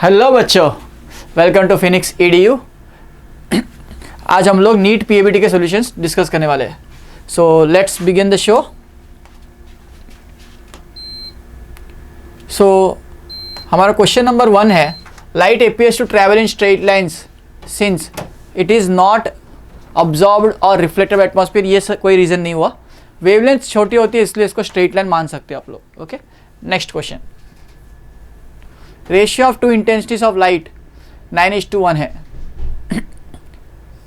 Hello बच्चों, welcome to Phoenix EDU। आज हम लोग नीट PABT के सॉल्यूशंस डिस्कस करने वाले हैं। So let's begin the show. So हमारा क्वेश्चन नंबर 1 है, light appears to travel in straight lines since it is not absorbed और रिफ्लेक्टेड एटमॉस्फेयर। ये कोई रीज़न नहीं हुआ, वेवलेंथ छोटी होती है इसलिए इसको स्ट्रेट लाइन मान सकते हैं आप लोग। Okay, next question. Ratio of two intensities of light 9:1 है,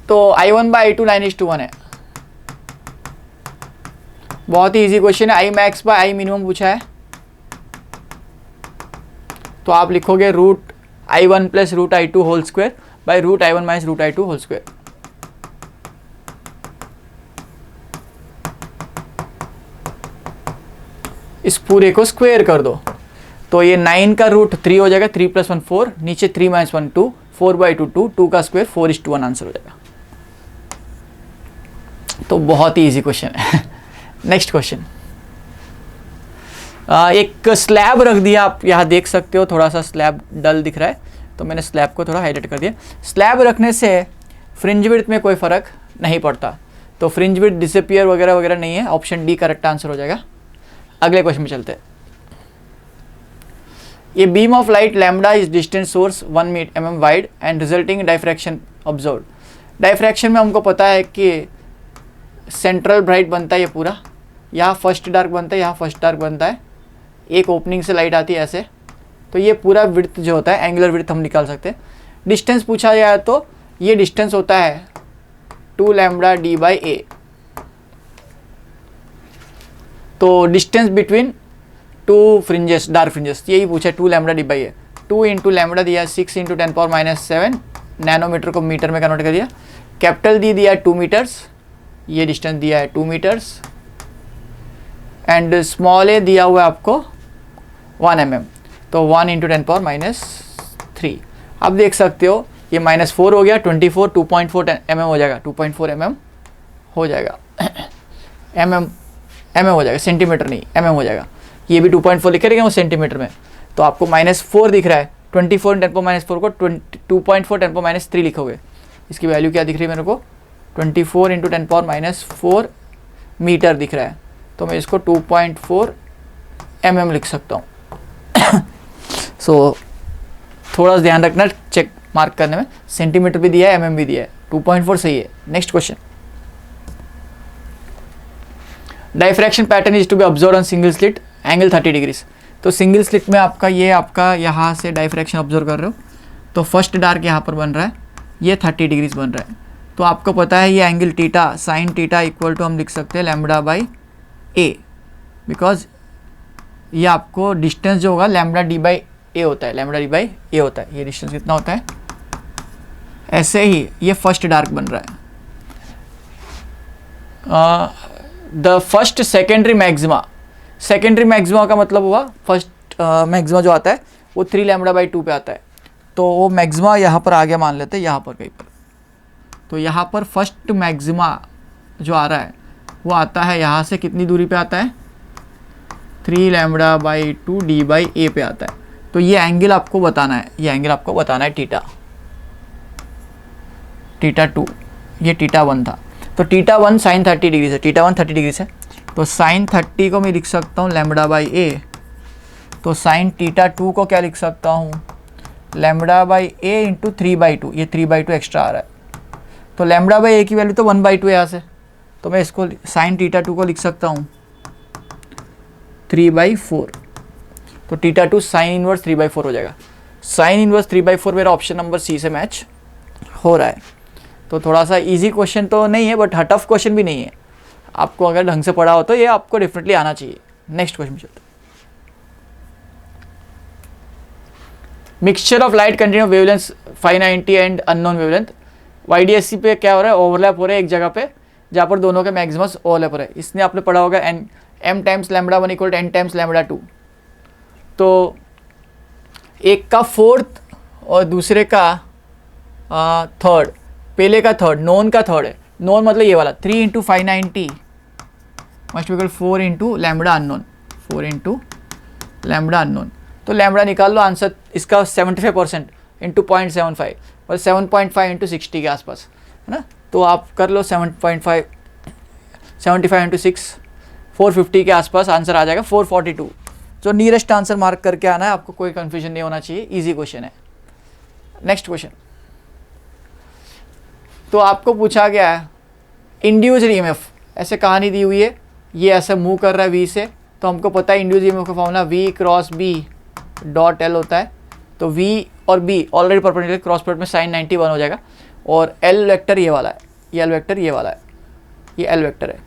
तो I1 बाई I2 9:1 है। बहुत ही इजी क्वेश्चन है। I max by I minimum पूछा है, तो आप लिखोगे root I1 plus root I2 whole square by root I1 minus root I2 whole square. इस पूरे को स्क्वायर कर दो तो ये 9 का रूट 3 हो जाएगा, 3 + 1 4, नीचे 3 - 1 2, 4/2 2, 2 का स्क्वायर 4:1 आंसर हो जाएगा। तो बहुत ही इजी क्वेश्चन है। Next question. एक स्लैब रख दिया, आप यहाँ देख सकते हो, थोड़ा सा स्लैब डल दिख रहा है तो मैंने स्लैब को थोड़ा हाईलाइट कर दिया। स्लैब रखने से फ्रिंज विड्थ में कोई फ़र्क नहीं पड़ता, तो फ्रिंज विड्थ डिसअपियर वगैरह वगैरह नहीं है। ऑप्शन डी करेक्ट आंसर हो जाएगा। अगले क्वेश्चन में चलते हैं। ये beam of light lambda is distance source 1 mm wide and resulting diffraction observe. Diffraction में हमको पता है कि सेंट्रल ब्राइट बनता है, ये पूरा यहाँ फर्स्ट डार्क बनता है, यहाँ फर्स्ट डार्क बनता है, एक ओपनिंग से लाइट आती है ऐसे, तो ये पूरा विड्थ जो होता है एंगुलर विड्थ हम निकाल सकते हैं। डिस्टेंस पूछा जाए तो ये डिस्टेंस होता है 2 λd/a। तो distance between two fringes, dark fringes, यही पूछा, 2 λd/a। 2 × लैम्बडा दिया 6 × 10⁻⁷ नैनोमीटर को मीटर में कन्वर्ट कर दिया। कैपिटल डी दिया 2 मीटर्स, ये डिस्टेंस दिया है 2 मीटर्स, एंड स्मॉल ए दिया हुआ है आपको 1 mm, तो 1 × 10⁻³ आप देख सकते हो ये -4 हो गया, 24 2.4 mm हो जाएगा, 2.4 mm हो जाएगा। mm हो जाएगा, सेंटीमीटर नहीं mm हो जाएगा। ये भी 2.4 लिखे रहेंगे वो सेंटीमीटर में, तो आपको -4 दिख रहा है, 24 × 10⁻⁴ को 2.4 10⁻³ लिखोगे। इसकी वैल्यू क्या दिख रही है मेरे को, 24 × 10⁻⁴ मीटर दिख रहा है, तो मैं इसको 2.4 mm लिख सकता हूँ। सो थोड़ा सा ध्यान रखना चेक मार्क करने में, सेंटीमीटर भी दिया है mm भी दिया है, 2.4 सही है। Next question. Diffraction pattern is to be observe on single slit angle 30 degrees. तो सिंगल स्लिट में आपका ये आपका यहाँ से डाइफ्रैक्शन ऑब्जर्व कर रहे हो, तो फर्स्ट डार्क यहाँ पर बन रहा है, ये 30 डिग्रीज बन रहा है, तो आपको पता है ये angle theta sine theta equal to हम लिख सकते हैं λ/a, बिकॉज ये आपको डिस्टेंस जो होगा λd/a होता है, λd/a होता है। ये डिस्टेंस कितना होता है, ऐसे ही ये फर्स्ट डार्क बन रहा है। The first secondary maxima, secondary maxima का मतलब हुआ फर्स्ट मैक्सिमा जो आता है वो 3 λ/2 पे आता है, तो वो मैक्सिमा यहाँ पर आ गया, मान लेते हैं यहाँ पर कहीं पर, तो यहाँ पर फर्स्ट मैक्सिमा जो आ रहा है वो आता है यहाँ से कितनी दूरी पे आता है, 3 λ/2 d/a पे आता है। तो ये एंगल आपको बताना है, ये एंगल आपको बताना है θ2, ये θ1 था, तो θ1 साइन 30 डिग्री है, θ1 30 डिग्री है, तो साइन 30 को मैं लिख सकता हूँ λ/a, तो साइन θ2 को क्या लिख सकता हूँ, λ/a × 3/2, ये 3/2 एक्स्ट्रा आ रहा है, तो λ/a की वैल्यू तो 1/2 है यहाँ से, तो मैं इसको साइन θ2 को लिख सकता हूँ 3/4, तो θ2 साइन इनवर्स 3/4 हो जाएगा। साइन इनवर्स 3/4 मेरा ऑप्शन नंबर सी से मैच हो रहा है। तो थोड़ा सा इजी क्वेश्चन तो नहीं है, बट टफ क्वेश्चन भी नहीं है, आपको अगर ढंग से पढ़ा हो तो ये आपको डेफिनेटली आना चाहिए। नेक्स्ट क्वेश्चन चलते हैं। Mixture of light continue wavelength 590 and unknown wavelength. YDSC पे क्या हो रहा है, ओवरलैप हो रहा है एक जगह पे जहाँ पर दोनों के मैक्सिमस ओवरलैप हो रहा है। इसने आपने पढ़ा होगा m टाइम्स λ1 = n टाइम्स λ2, तो एक का फोर्थ और दूसरे का थर्ड, पहले का थर्ड नॉन का थर्ड है, नॉन मतलब ये वाला 3 × 590 मस्ट इक्वल 4 × λ अननोन, 4 × λ अननोन, तो लैम्बडा निकाल लो, आंसर इसका 75% इंटू 0.75 और 7.5 इंटू 60 के आसपास है ना। तो आप कर लो 7.5 75 इंटू 6 450 के आसपास आंसर आ जाएगा 442। जो नियरेस्ट आंसर मार्क करके आना है आपको, कोई कन्फ्यूजन नहीं होना चाहिए, ईजी क्वेश्चन है। नेक्स्ट क्वेश्चन, तो आपको पूछा गया है इंड्यूस्ड ईएमएफ, ऐसे कहानी दी हुई है, ये ऐसे मूव कर रहा है वी से, तो हमको पता है इंड्यूस्ड ईएमएफ का formula V cross B dot L होता है। तो V और B already perpendicular, cross product में साइन 90 1 हो जाएगा, और L वेक्टर ये वाला है, ये L वेक्टर ये वाला है, ये L वेक्टर है,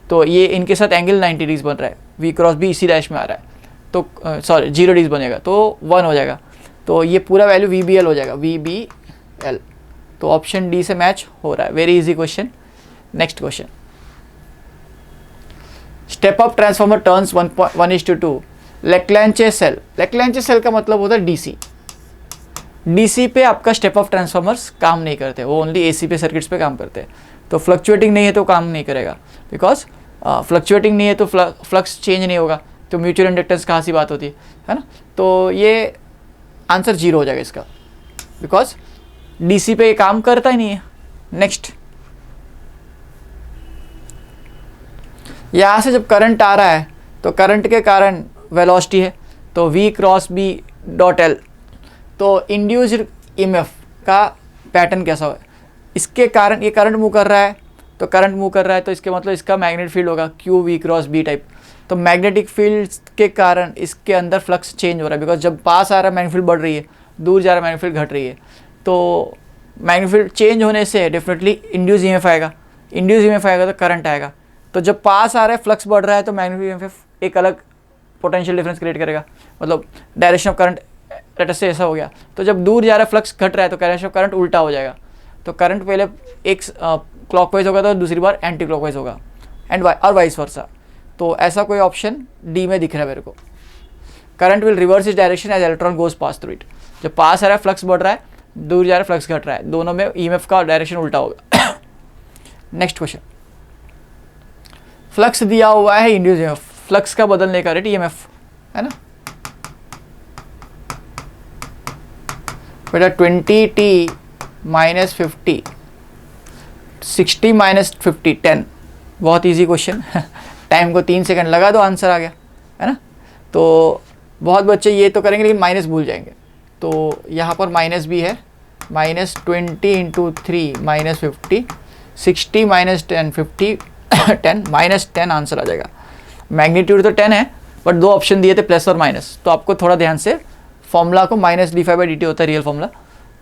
तो ये इनके साथ एंगल 90 डिग्री बन रहा है, V क्रॉस B इसी डैश में आ रहा है, तो सॉरी 0 डिग्री बनेगा तो 1 हो जाएगा, तो ये पूरा वैल्यू VBL हो जाएगा, VBL। तो ऑप्शन डी से मैच हो रहा है, very easy question. Next question, step up transformer turns 1:2 Leclanche cell. Leclanche cell का मतलब होता है डीसी। डीसी पे आपका स्टेप अप ट्रांसफॉर्मर्स काम नहीं करते, वो ओनली एसी पे सर्किट्स पे काम करते हैं। तो फ्लक्चुएटिंग नहीं है तो काम नहीं करेगा, बिकॉज फ्लक्चुएटिंग नहीं है तो फ्लक्स चेंज नहीं होगा, तो म्यूचुअल इंडक्टेंस कहाँ सी बात होती है ना। तो ये आंसर 0 हो जाएगा इसका, बिकॉज डीसी पे ये काम करता ही नहीं है। नेक्स्ट, यहाँ से जब करंट आ रहा है तो करंट के कारण वेलोसिटी है, तो V cross B dot L। तो इंड्यूस्ड ईएमएफ का पैटर्न कैसा है, इसके कारण ये करंट मूव कर रहा है, तो करंट मूव कर रहा है तो इसके मतलब इसका मैग्नेटिक फील्ड होगा QV क्रॉस B टाइप। तो मैग्नेटिक फील्ड के कारण इसके अंदर फ्लक्स चेंज हो रहा है, बिकॉज जब पास आ रहा है मैग्नेटिक फील्ड बढ़ रही है, दूर जा रहा है मैग्नेटिक फील्ड घट रही है, तो मैग्नेटिक फील्ड चेंज होने से डेफिनेटली इंड्यूस ईएमएफ आएगा, इंड्यूस ईएमएफ आएगा तो करंट आएगा। तो जब पास आ रहा है फ्लक्स बढ़ रहा है तो मैग्नेटिक ईएमएफ एक अलग पोटेंशियल डिफरेंस क्रिएट करेगा, मतलब direction of current let's say ऐसा हो गया। तो जब दूर जा रहा है फ्लक्स घट रहा है तो डायरेक्शन ऑफ करंट उल्टा हो जाएगा, तो करंट पहले एक क्लॉकवाइज होगा तो दूसरी बार एंटी क्लॉकवाइज होगा, और वाइस वर्सा। तो ऐसा कोई ऑप्शन डी में दिख रहा है मेरे को। Current will reverse its direction as electron goes pass through it. जब पास आ रहा है फ्लक्स बढ़ रहा है, दूर जा रहा है फ्लक्स घट रहा है, दोनों में ईएमएफ का डायरेक्शन उल्टा होगा। नेक्स्ट क्वेश्चन, फ्लक्स दिया हुआ है इंड्यूस ईएमएफ, फ्लक्स का बदलने का रेट ईएमएफ है ना बेटा 20t माइनस 50 60 माइनस 50 10। बहुत इजी क्वेश्चन। टाइम को 3 सेकंड लगा दो, आंसर आ गया है ना। तो बहुत बच्चे ये तो करेंगे लेकिन माइनस भूल जाएंगे, तो यहाँ पर माइनस भी है, minus 20 into 3 minus 50 60 minus 10 50 10 minus 10 answer आ जाएगा। मैग्नीट्यूड तो 10 है बट दो ऑप्शन दिए थे प्लस और माइनस, तो आपको थोड़ा ध्यान से फॉर्मूला को माइनस d5/dt होता है रियल फॉर्मूला,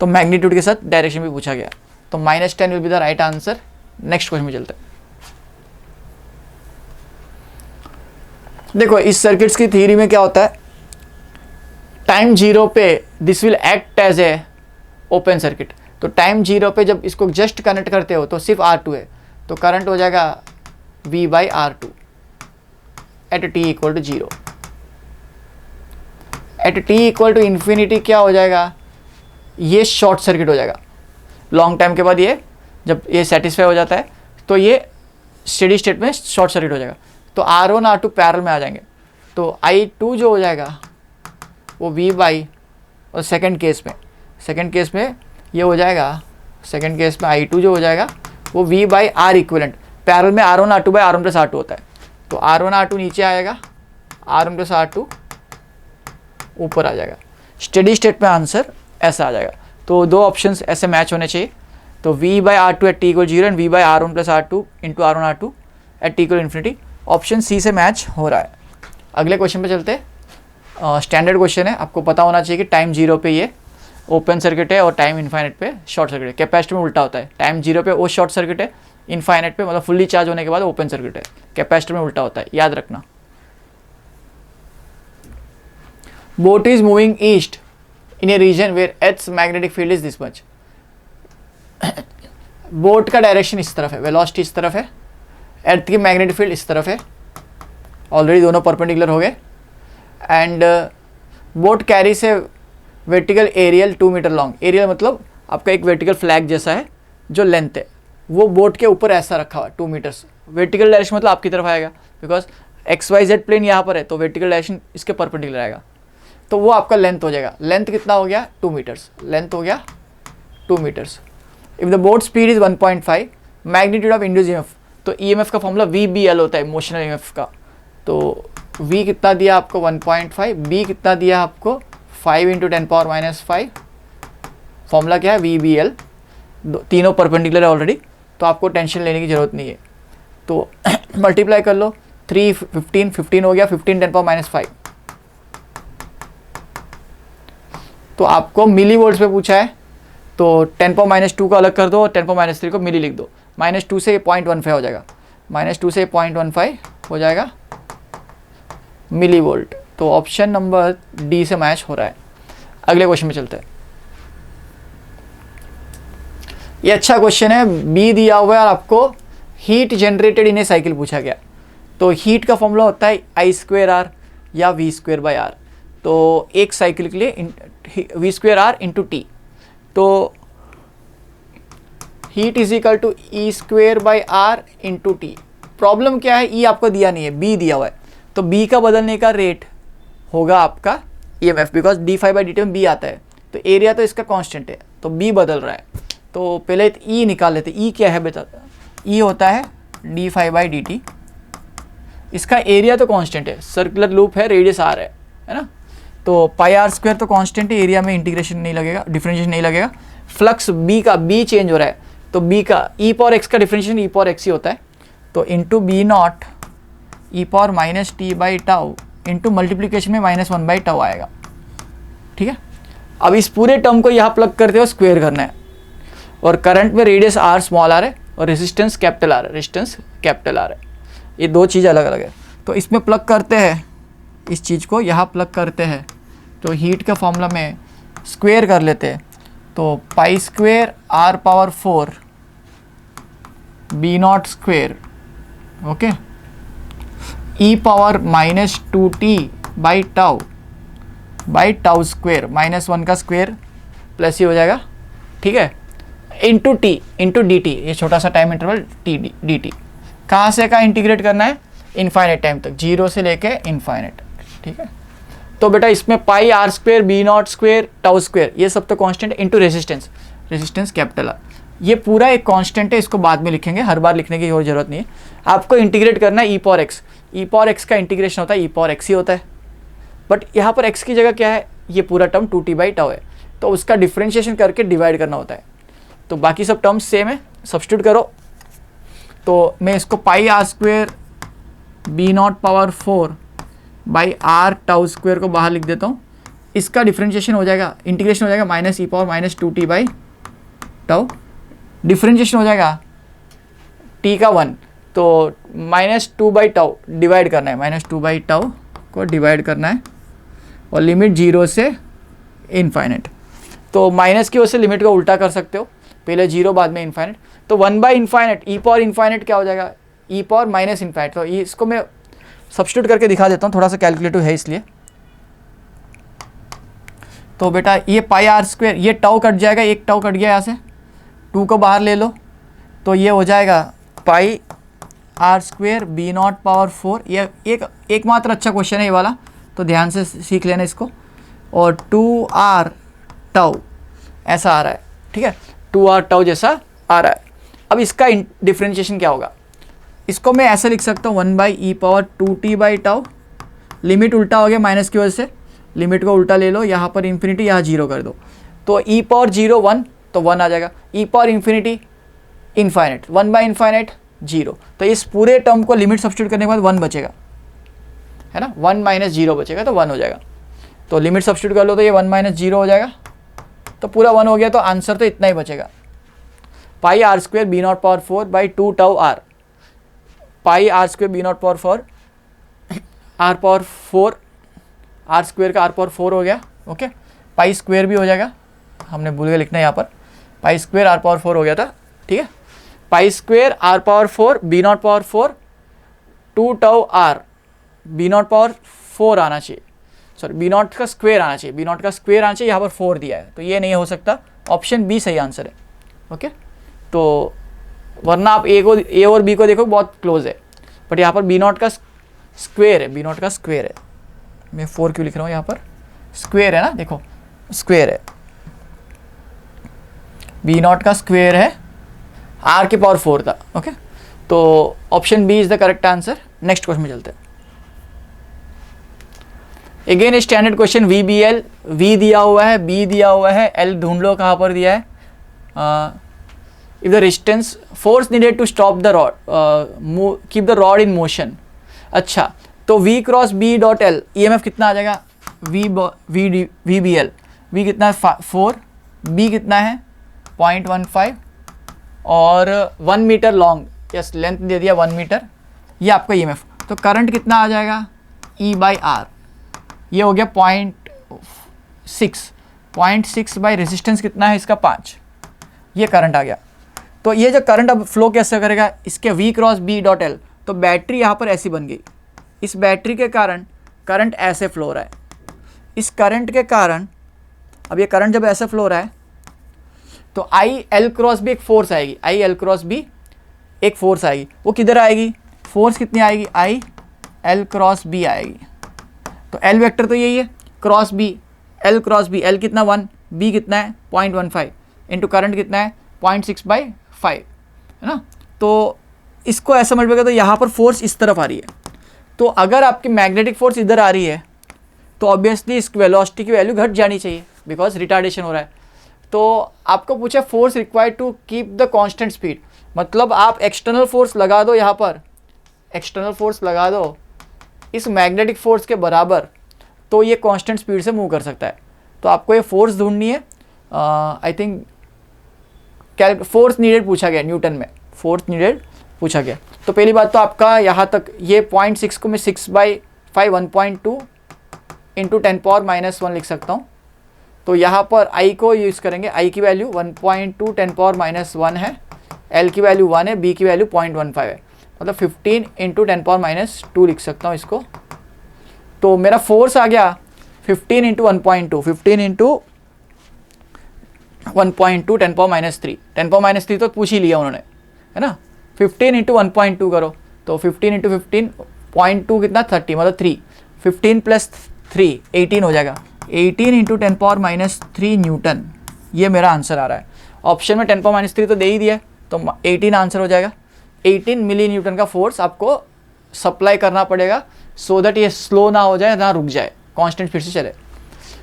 तो मैग्नीट्यूड के साथ डायरेक्शन भी पूछा गया, तो minus 10 will be the right answer. Next question में चलते हैं। देखो इस सर्किट्स की थ्योरी में क्या होता है, टाइम 0 पे this will act as a open circuit. तो टाइम 0 पे जब इसको जस्ट कनेक्ट करते हो तो सिर्फ R2 है, तो करंट हो जाएगा V/R2 at t equal to 0। At t equal to infinity क्या हो जाएगा, ये शॉर्ट सर्किट हो जाएगा। लॉन्ग टाइम के बाद ये जब ये सेटिस्फाई हो जाता है तो ये स्टेडी स्टेट में शॉर्ट सर्किट हो जाएगा। तो R1 R2 पैरेलल में आ जाएंगे, तो I2 जो हो जाएगा वो V/, और सेकंड केस में ये हो जाएगा, सेकंड केस में I2 जो हो जाएगा वो V/R इक्विवेलेंट। पैरेलल में R1 R2/R1 प्लस R2 होता है, तो R1 R2 नीचे आएगा, R1 प्लस R2 ऊपर आ जाएगा। स्टेडी स्टेट में आंसर ऐसा आ जाएगा। तो दो ऑप्शंस ऐसे मैच होने चाहिए, तो V/R2 at t equal 0 and V/R1 plus R2 into R1 R2 at t equal infinity. Option C से मैच हो रहा है। अगले क्वेश्चन पे चलते हैं। स्टैंडर्ड क्वेश्चन है, आपको पता होना चाहिए कि टाइम 0 पे ये ओपन सर्किट है और टाइम इनफाइनाइट पे शॉर्ट सर्किट है। कैपेसिटर में उल्टा होता है, टाइम 0 पे वो शॉर्ट सर्किट है, इनफाइनाइट पे मतलब फुल्ली चार्ज होने के बाद ओपन सर्किट है। कैपेसिटर में उल्टा होता है, याद रखना। Boat is moving east in a region where earth's magnetic field is this much. Boat का डायरेक्शन इस तरफ है, वेलोसिटी इस तरफ है, एर्थ की मैग्नेटिक फील्ड इस तरफ है, ऑलरेडी दोनों परपेंडिकुलर हो गए। एंड बोट कैरी से vertical aerial 2 metre long. Aerial मतलब आपका एक वर्टिकल फ्लैग जैसा है जो लेंथ है, वो बोट के ऊपर ऐसा रखा हुआ 2 मीटर्स। वर्टिकल डायरेक्शन मतलब आपकी तरफ आएगा, बिकॉज XYZ प्लेन यहाँ पर है तो वर्टिकल डायरेक्शन इसके परपेंडिकुलर आएगा। तो तो वो आपका लेंथ हो जाएगा। लेंथ कितना हो गया 2 मीटर्स, लेंथ हो गया 2 metres. If the boat speed is 1.5, magnitude of induce EMF, तो ईएमएफ का फॉर्मूला VBL होता है मोशनल ईएमएफ का। तो V कितना दिया आपको 1.5, B कितना दिया आपको 5 × 10⁻⁵, फॉर्मूला क्या है VBL, तीनों परपेंडिकुलर है ऑलरेडी, तो आपको टेंशन लेने की ज़रूरत नहीं है। तो मल्टीप्लाई कर लो, 3 15 15 हो गया, 15 10⁻⁵। तो आपको मिली वोल्ट्स पे पूछा है, तो 10⁻² को अलग कर दो और 10⁻³ को मिली लिख दो। -2 से 0.15 हो जाएगा, -2 से 0.15 हो जाएगा मिली वोल्ट। तो ऑप्शन नंबर डी से मैच हो रहा है। अगले क्वेश्चन में चलते हैं। ये अच्छा क्वेश्चन है, बी दिया हुआ है और आपको heat generated in A cycle पूछा गया। तो हीट का फॉर्मूला होता है I²R या V²/R। तो एक साइकिल के लिए V²R × T। तो heat is equal to E²/R × T। Problem क्या है, E आपको दिया नहीं है, B दिया हुआ है। तो B का बदलने का रेट होगा आपका EMF, बिकॉज d∅dt में B आता है। तो एरिया तो इसका कांस्टेंट है, तो B बदल रहा है। तो पहले E निकाल लेते। E क्या है बेटा, E होता है d∅dt। इसका एरिया तो कांस्टेंट है, सर्कुलर लूप है, रेडियस R है ना। तो πr² तो कांस्टेंट है, एरिया में इंटीग्रेशन नहीं लगेगा, डिफरेंशिएशन नहीं लगेगा। फ्लक्स B का B चेंज हो रहा है, तो B का e⁴x का डिफरेंशिएशन e⁴x ही होता है। तो into B0 e⁻t/τ into multiplication में -1/τ आएगा। ठीक है, अब इस पूरे टर्म को यहाँ प्लग करते हुए स्क्वायर करना है। और करंट में रेडियस R स्मॉल r है और रेजिस्टेंस कैपिटल R है, रेजिस्टेंस कैपिटल R है। ये दो चीज़ अलग अलग है। तो इसमें प्लग करते हैं, इस चीज़ को यहाँ प्लग करते हैं। तो हीट का फॉर्मूला में स्क्वायर कर लेते हैं। तो π² R⁴ B0² ओके, e⁻⁻2t/τ -1 का स्क्वायर प्लस ही हो जाएगा। ठीक है, इंटू dt, ये छोटा सा टाइम इंटरवल dt। कहाँ से कहाँ इंटीग्रेट करना है, इनफाइनाइट टाइम तक, 0 से लेके इनफाइनाइट। ठीक है, तो बेटा इसमें πr² B0² τ² ये सब तो कांस्टेंट है, इंटू रेजिस्टेंस कैपिटल R। ये पूरा एक कांस्टेंट है, इसको बाद में लिखेंगे, हर बार लिखने की और जरूरत नहीं है। आपको इंटीग्रेट करना है e⁴x का इंटीग्रेशन होता है e⁴x ही होता है, बट यहाँ पर x की जगह क्या है, ये पूरा टर्म 2t/τ है, तो उसका डिफ्रेंशिएशन करके डिवाइड करना होता है। तो बाकी सब टर्म्स सेम है, सब्स्टिट्यूट करो। तो मैं इसको πr² B0⁴/R⁴ को बाहर लिख देता हूँ। इसका डिफ्रेंशिएशन हो जाएगा, इंटीग्रेशन हो जाएगा -e⁻²t/τ, डिफ्रेंशिएशन हो जाएगा t का 1, तो -2/τ डिवाइड करना है, -2/τ को डिवाइड करना है और लिमिट 0 से इनफाइनाइट। तो माइनस की वजह से लिमिट को उल्टा कर सकते हो, पहले 0 बाद में इनफाइनाइट। तो 1/∞ e⁻∞ क्या हो जाएगा, e⁻∞। तो इसको मैं सब्स्टिट्यूट करके दिखा देता हूँ, थोड़ा सा कैलकुलेटिव है इसलिए। तो बेटा ये πr², ये τ कट जाएगा, एक τ कट गया यहाँ से, 2 को बाहर ले लो, तो ये हो जाएगा πr² B0⁴। ये एकमात्र अच्छा क्वेश्चन है ये वाला, तो ध्यान से सीख लेना इसको। और 2r τ ऐसा आ रहा है। ठीक है, 2r τ जैसा आ रहा है। अब इसका डिफ्रेंशिएशन क्या होगा, इसको मैं ऐसे लिख सकता हूँ 1/e⁻2t/τ। लिमिट उल्टा हो गया माइनस की वजह से, लिमिट को उल्टा ले लो, यहाँ पर इन्फिनिटी, यहाँ 0 कर दो। तो e⁻0 1, तो 1 आ जाएगा। e⁻∞ infinite, 1/∞ 0। तो इस पूरे टर्म को लिमिट सब्स्टिट्यूट करने के बाद 1 बचेगा, है ना, 1 - 0 बचेगा, तो 1 हो जाएगा। तो लिमिट सब्स्टिट्यूट कर लो तो ये 1 - 0 हो जाएगा, तो पूरा 1 हो गया। तो आंसर तो इतना ही बचेगा, πr² B0⁴/2τR। πr² B0⁴ R⁴, R² का R⁴ हो गया। ओके, π² भी हो जाएगा, हमने भूल गए लिखना है यहाँ पर, π² R⁴ हो गया था। ठीक है, π² R⁴ B0⁴ 2τR, B0⁴ आना चाहिए, सॉरी B0 का स्क्वायर आना चाहिए, B0 का स्क्वायर आना चाहिए, यहाँ पर 4 दिया है, तो ये नहीं हो सकता। ऑप्शन बी सही आंसर है। ओके, तो वरना आप ए और बी को देखो बहुत क्लोज है, बट यहाँ पर B0 का स्क्वायर है, B0 का स्क्वायर है। मैं 4 क्यों लिख रहा हूँ यहाँ पर, स्क्वेयर है ना, देखो स्क्वेयर है, बी नॉट का स्क्वेयर है, आर के पावर 4 था। ओके, तो option B is the correct answer. Next question में चलते हैं। Again standard question, V B L, V दिया हुआ है, बी दिया हुआ है, एल ढूंढ लो कहाँ पर दिया है। If the resistance force needed to stop the rod, keep the rod in motion. अच्छा, तो V cross B dot L, E M F कितना आ जाएगा, वी बी एल, वी कितना है 4, बी कितना है 0.15 और 1 मीटर लॉन्ग, यस लेंथ दे दिया 1 मीटर, ये आपका ई एम एफ। तो करंट कितना आ जाएगा, ई बाई आर, ये हो गया 0.6 बाई रेजिस्टेंस कितना है इसका 5, ये करंट आ गया। तो ये जो करंट अब फ्लो कैसे करेगा, इसके V cross B dot L, तो बैटरी यहाँ पर ऐसी बन गई, इस बैटरी के कारण करंट ऐसे फ्लो हो रहा है, इस करंट के कारण, अब ये करंट जब ऐसे फ्लो हो रहा है तो आई एल क्रॉस बी एक फोर्स आएगी, आई एल क्रॉस बी एक फोर्स आएगी, वो किधर आएगी, फोर्स कितनी आएगी, आई एल क्रॉस बी आएगी। तो एल वेक्टर तो यही है, cross B, L cross B, L कितना 1, बी कितना है 0.15 इंटू करंट कितना है 0.6/5 है ना। तो इसको ऐसा समझ पाएगा, तो यहाँ पर फोर्स इस तरफ आ रही है, तो अगर आपकी मैग्नेटिक फोर्स इधर आ रही है तो ऑब्वियसली इस वेलोसिटी की वैल्यू घट जानी चाहिए, बिकॉज रिटार्डेशन हो रहा है। तो आपको पूछा force required to keep the constant speed, मतलब आप एक्सटर्नल फोर्स लगा दो, यहाँ पर एक्सटर्नल फोर्स लगा दो इस मैग्नेटिक फोर्स के बराबर, तो ये कांस्टेंट स्पीड से मूव कर सकता है। तो आपको ये फोर्स ढूंढनी है, आई थिंक फोर्स नीडेड पूछा गया, न्यूटन में फोर्स नीडेड पूछा गया। तो पहली बात तो आपका यहाँ तक ये 0.6 को मैं 6/5 1.2 इंटू 10⁻⁻1 लिख सकता हूँ। तो यहाँ पर I को यूज़ करेंगे, I की वैल्यू 1.2 10⁻⁻1 है, L की वैल्यू 1 है, B की वैल्यू 0.15 है, मतलब 15 इंटू 10⁻2 लिख सकता हूँ इसको। तो मेरा फोर्स आ गया 15 इंटू 1.2, 15 इंटू 1.2 10⁻3, 10⁻3 तो पूछ ही लिया उन्होंने, है ना। 15 इंटू 1.2 करो, तो 15 इंटू 15 0.2 कितना 30, मतलब 3, 15 प्लस 3 18 हो जाएगा, 18 इंटू 10⁻3 न्यूटन, ये मेरा आंसर आ रहा है। ऑप्शन में 10⁻3 तो दे ही दिया, तो 18 आंसर हो जाएगा। 18 मिली न्यूटन का फोर्स आपको सप्लाई करना पड़ेगा, सो दैट ये स्लो ना हो जाए, ना रुक जाए, कांस्टेंट फिर से चले।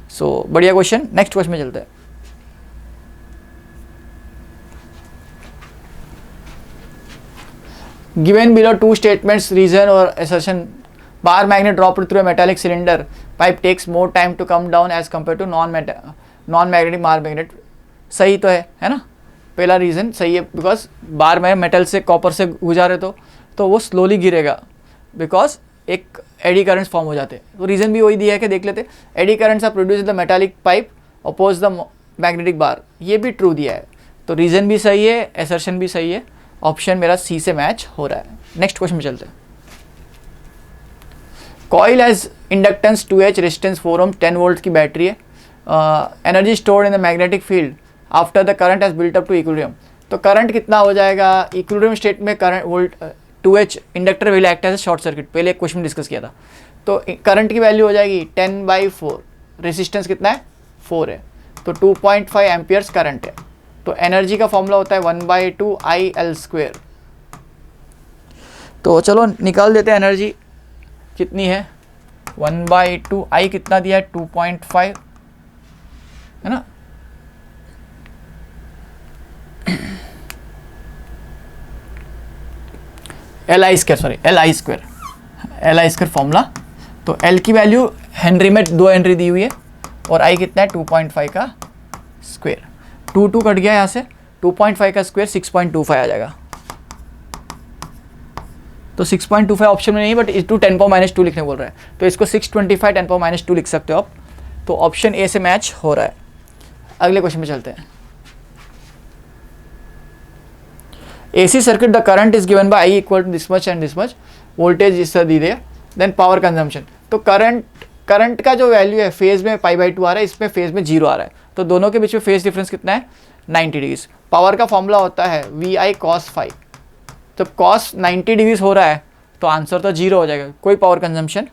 सो बढ़िया क्वेश्चन। नेक्स्ट क्वेश्चन में चलते हैं। Given below two statements, reason or assertion, bar magnet dropped through a metallic cylinder pipe takes more time to come down as compared to non-magnetic bar magnet। सही तो है ना। पहला रीज़न सही है, बिकॉज बार में मेटल से कॉपर से गुजारे तो वो स्लोली गिरेगा, बिकॉज एक एडी करंट्स फॉर्म हो जाते हैं। तो रीज़न भी वही दिया है कि देख लेते, eddy currents are produce the metallic pipe oppose the magnetic bar, ये भी ट्रू दिया है। तो रीज़न भी सही है, असर्शन भी सही है, ऑप्शन मेरा सी से मैच हो रहा है। नेक्स्ट क्वेश्चन में चलते हैं। Coil has inductance 2H, resistance 4 ohm, 10 volt की बैटरी है, energy stored in the magnetic field after the current has built up to equilibrium. तो करंट कितना हो जाएगा इक्विलिब्रियम स्टेट में, current volt 2H inductor will act as short circuit, पहले एक question discuss किया था। तो करंट की वैल्यू हो जाएगी 10/4, रेजिस्टेंस कितना है 4 है, तो 2.5 एम्पियर्स करंट है। तो एनर्जी का फॉर्मूला होता है 1/2 IL²। तो चलो निकाल देते हैं एनर्जी कितनी है, 1/2 I कितना दिया है 2.5, है ना। Li² formula. तो L की वैल्यू हेनरी में 2 हेनरी दी हुई है, और I कितना है 2.5 का स्क्वायर, 2 कट गया यहाँ से, 2.5 का स्क्वायर 6.25 आ जाएगा। तो 6.25 ऑप्शन में नहीं, बट इस 10⁻2 लिखने बोल रहा है, तो इसको 625 10⁻2 लिख सकते हो आप। तो ऑप्शन ए से मैच हो रहा है। अगले क्वेश्चन में चलते हैं। AC circuit, the current is given by I equal to this much and this much, voltage इस तरह दी है, देन पावर कंजम्पशन। तो करंट का जो वैल्यू है फेज में π/2 आ रहा है, इसमें फेज में 0 आ रहा है, तो दोनों के बीच में फेज डिफरेंस कितना है 90 डिग्रीज। पावर का फॉर्मूला होता है VI cos φ। जब cos 90 डिग्रीज हो रहा है तो आंसर तो 0 हो जाएगा, कोई पावर कंजम्पशन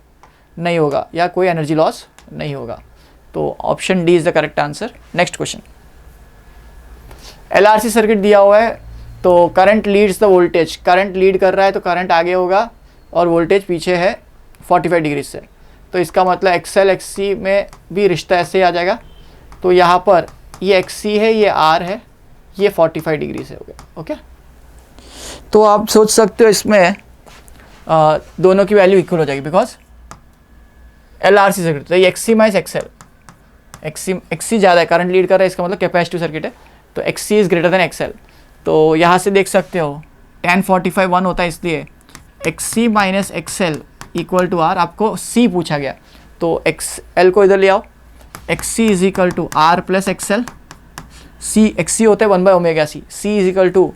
नहीं होगा या कोई एनर्जी लॉस नहीं होगा। तो option D is the correct answer. Next question, LRC circuit दिया हुआ है, तो current leads the voltage, current lead कर रहा है तो करंट आगे होगा और वोल्टेज पीछे है 45 डिग्री से। तो इसका मतलब XL XC में भी रिश्ता ऐसे ही आ जाएगा। तो यहाँ पर ये XC है, ये R है, ये 45 डिग्री से हो गया। ओके, तो आप सोच सकते हो इसमें दोनों की वैल्यू इक्वल हो जाएगी, बिकॉज LRC सर्किट, तो ये XC माइनस XL, XC ज़्यादा है, करंट लीड कर रहा है, इसका मतलब कैपेसिटिव सर्किट है, तो XC is greater than XL। तो यहाँ से देख सकते हो tan 45 1 होता है, इसलिए XC minus XL equal to R। आपको C पूछा गया, तो XL को इधर ले आओ, XC is equal to R plus XL। XC होता है 1 by omega C, C is equal to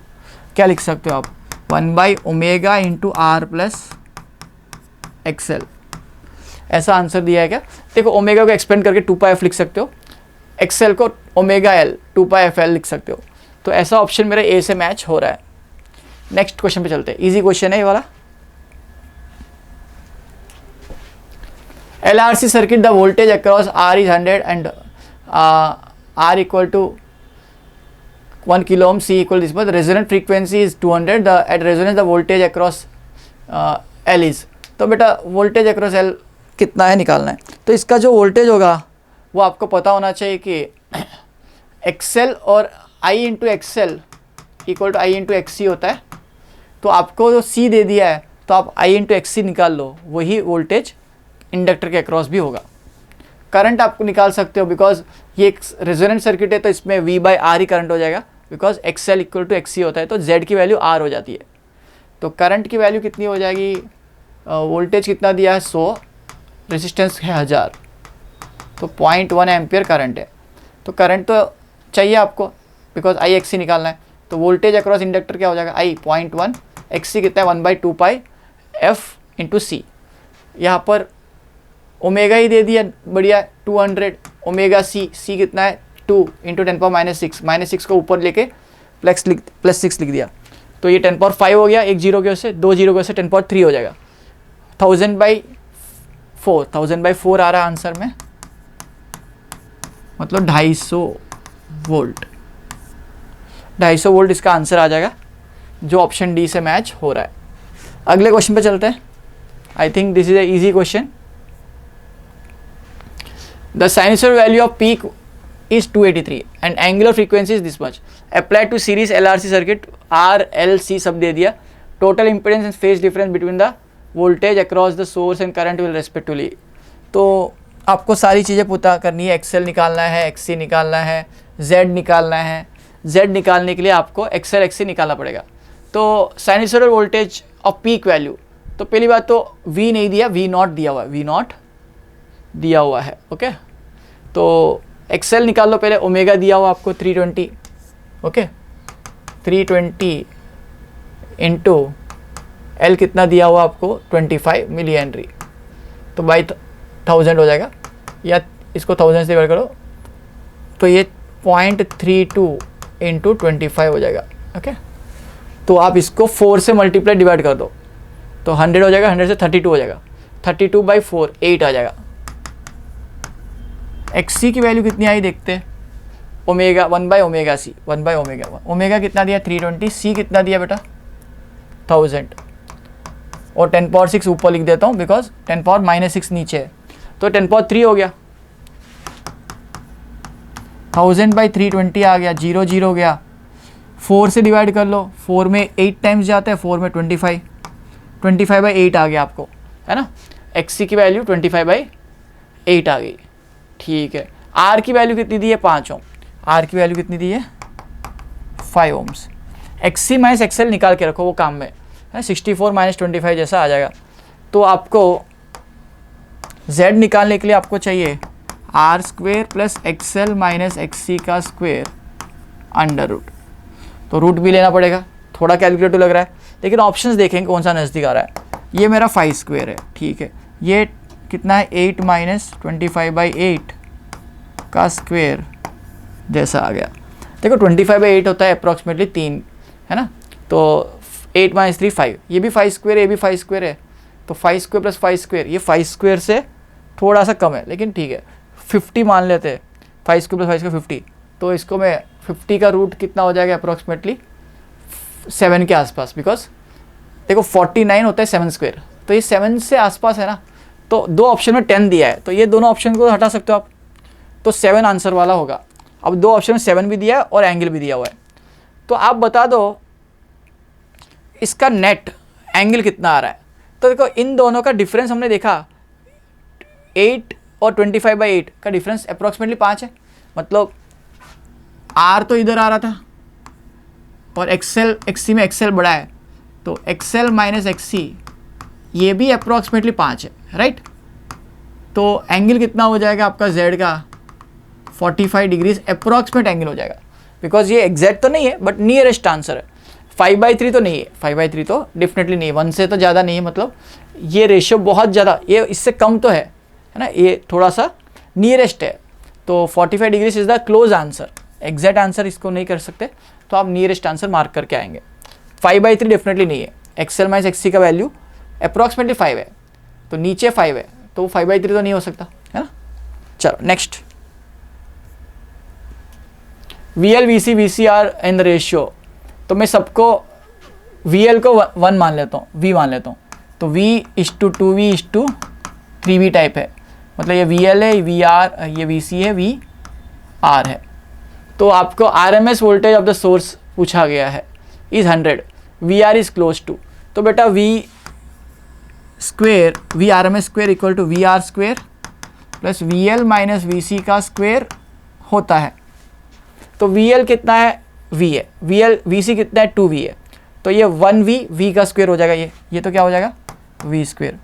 क्या लिख सकते हो आप, 1 by omega into R plus XL। ऐसा आंसर दिया है क्या? देखो ओमेगा को एक्सपेंड करके 2πf लिख सकते हो, XL को ओमेगा L 2πfL लिख सकते हो। तो ऐसा ऑप्शन मेरा ए से मैच हो रहा है। नेक्स्ट क्वेश्चन पे चलते हैं, इजी क्वेश्चन है ये वाला। LRC circuit, the voltage across R is 100 and R equal to 1 kilo ohm, C equal this, but resonant frequency is 200, the at resonance the voltage across L is. तो बेटा voltage across L कितना है निकालना है। तो इसका जो voltage होगा वो आपको पता होना चाहिए कि XL और I into XL equal to I into XC होता है। तो आपको जो C दे दिया है तो आप I इंटू XC निकाल लो, वही वोल्टेज इंडक्टर के अक्रॉस भी होगा। करंट आपको निकाल सकते हो, बिकॉज ये एक रेजोनेंट सर्किट है, तो इसमें V बाई R ही करंट हो जाएगा, because XL equal to XC होता है, तो Z की वैल्यू R हो जाती है। तो करंट की वैल्यू कितनी हो जाएगी, वोल्टेज कितना दिया है 100, रेजिस्टेंस है 1000, तो 0.1 एम्पियर करंट है। तो करंट तो चाहिए आपको, बिकॉज I XC निकालना है। तो वोल्टेज अक्रॉस इंडक्टर क्या हो जाएगा, I 0.1, XC कितना है 1/2πf इंटू C। यहाँ पर ओमेगा ही दे दिया, बढ़िया 200 ओमेगा C कितना है 2 इंटू 10⁻⁶, -6 को ऊपर लेके +6 लिख दिया। तो ये 10⁵ हो गया, एक जीरो की वजह से, 2 जीरो की वजह से 10⁻³ हो जाएगा। 1000/4 आ रहा है आंसर में, मतलब 250 वोल्ट। 250 वोल्ट इसका आंसर आ जाएगा, जो ऑप्शन डी से मैच हो रहा है। अगले क्वेश्चन पे चलते हैं। I think this is a easy question. The sinusoidal value off peak is 283 and angular frequency is this much. Applied to series LRC circuit, R, L, C सब दे दिया. Total impedance and phase difference between the voltage across the source and current will respectively. तो आपको सारी चीज़ें पता करनी है, XL निकालना है, XC निकालना है, Z निकालना है। Z निकालने के लिए आपको XL XC निकालना पड़ेगा। तो sinusoidal voltage off peak value, तो पहली बात तो V नहीं दिया, V0 दिया हुआ है, V0 दिया हुआ है। ओके, तो XL निकाल लो पहले, ओमेगा दिया हुआ आपको 320, ओके 320 इंटू L कितना दिया हुआ आपको 25 मिली हेनरी, तो बाई 1000 हो जाएगा, या इसको 1000 से डिवाइड करो तो ये 0.32 इंटू 25 हो जाएगा। ओके, तो आप इसको 4 से मल्टीप्लाई डिवाइड कर दो तो 100 हो जाएगा, 100 से 32 हो जाएगा, 32/4 8 आ जाएगा। XC की वैल्यू कितनी आई देखते हैं, ओमेगा 1/ωc 1/ω, ओमेगा कितना दिया 320, C कितना दिया बेटा 1000, और 10⁻⁶ ऊपर लिख देता हूँ बिकॉज 10⁻⁻⁶ नीचे है, तो 10⁻³ हो गया, 1000/320 आ गया, 0 0 हो गया, 4 से डिवाइड कर लो, 4 में 8 टाइम्स जाता है, 4 में 25/8 आ गया आपको, है ना। XC की वैल्यू 25/8 आ गई, ठीक है। R की वैल्यू कितनी दी है 5 ओम, R की वैल्यू कितनी दी है 5 ओम्स। XC माइनस XL निकाल के रखो, वो काम में है, 64 - 25 जैसा आ जाएगा। तो आपको Z निकालने के लिए आपको चाहिए R² plus XL minus XC का स्क्वेयर अंडर रूट, तो रूट भी लेना पड़ेगा, थोड़ा कैलकुलेटिव लग रहा है, लेकिन ऑप्शंस देखेंगे कौन सा नज़दीक आ रहा है। ये मेरा 5² है, ठीक है, ये कितना है 8 - 25/8 का स्क्वेयर जैसा आ गया। देखो 25/8 होता है अप्रॉक्सीमेटली 3, है ना, तो 8 - 3 5, ये भी 5², ये भी 5² है, तो 5² + 5², ये 5² से थोड़ा सा कम है लेकिन ठीक है, 50 मान लेते हैं, 5 स्क्वायर प्लस 5 स्क्वायर 50, तो इसको मैं 50 का रूट कितना हो जाएगा अप्रॉक्सीमेटली 7 के आसपास, बिकॉज देखो 49 होता है 7 स्क्वायर, तो ये 7 से आसपास है ना, तो दो ऑप्शन में 10 दिया है, तो ये दोनों ऑप्शन को हटा सकते हो आप, तो 7 आंसर वाला होगा। अब दो ऑप्शन में 7 भी दिया है और एंगल भी दिया हुआ है, तो आप बता दो इसका नेट एंगल कितना आ रहा है। तो देखो इन दोनों का डिफरेंस हमने देखा 8 और 25/8 का डिफरेंस अप्रॉक्सीमेटली 5 है, मतलब आर तो इधर आ रहा था और एक्सेल एक्सी में एक्सेल बड़ा है, तो एक्सेल माइनस एक्सी ये भी अप्रॉक्सीमेटली 5 है, राइट। तो एंगल कितना हो जाएगा आपका जेड का 45 डिग्रीज अप्रॉक्सीमेट एंगल हो जाएगा, बिकॉज ये एग्जैक्ट तो नहीं है बट नियरेस्ट आंसर है। 5/3 तो नहीं है, 5/3 तो डेफिनेटली नहीं है, 1 से तो ज़्यादा नहीं है, मतलब ये रेशियो बहुत ज़्यादा, ये इससे कम तो है ना, ये थोड़ा सा नियरेस्ट है। तो 45 degrees is the close answer, exact answer इसको नहीं कर सकते, तो आप नियरेस्ट आंसर मार्क करके आएंगे। 5/3 डेफिनेटली नहीं है, एक्सेल माइनस एक्सी का वैल्यू अप्रॉक्सीमेटली 5 है, तो नीचे 5 है, तो 5/3 तो नहीं हो सकता, है ना। चलो next, VL VC VCR in the ratio, तो मैं सबको VL को 1 मान लेता हूँ, V मान लेता हूँ, तो V:2V:3V टाइप है, मतलब ये VL है, VR ये VC है, VR है। तो आपको RMS voltage of the source पूछा गया है is 100, VR is close to, तो बेटा V RMS square equal to VR square plus VL minus VC का स्क्वेयर होता है। तो VL कितना है, V है, VC कितना है 2V है, तो ये 1V V का स्क्वेयर हो जाएगा, ये तो क्या हो जाएगा V स्क्वेयर,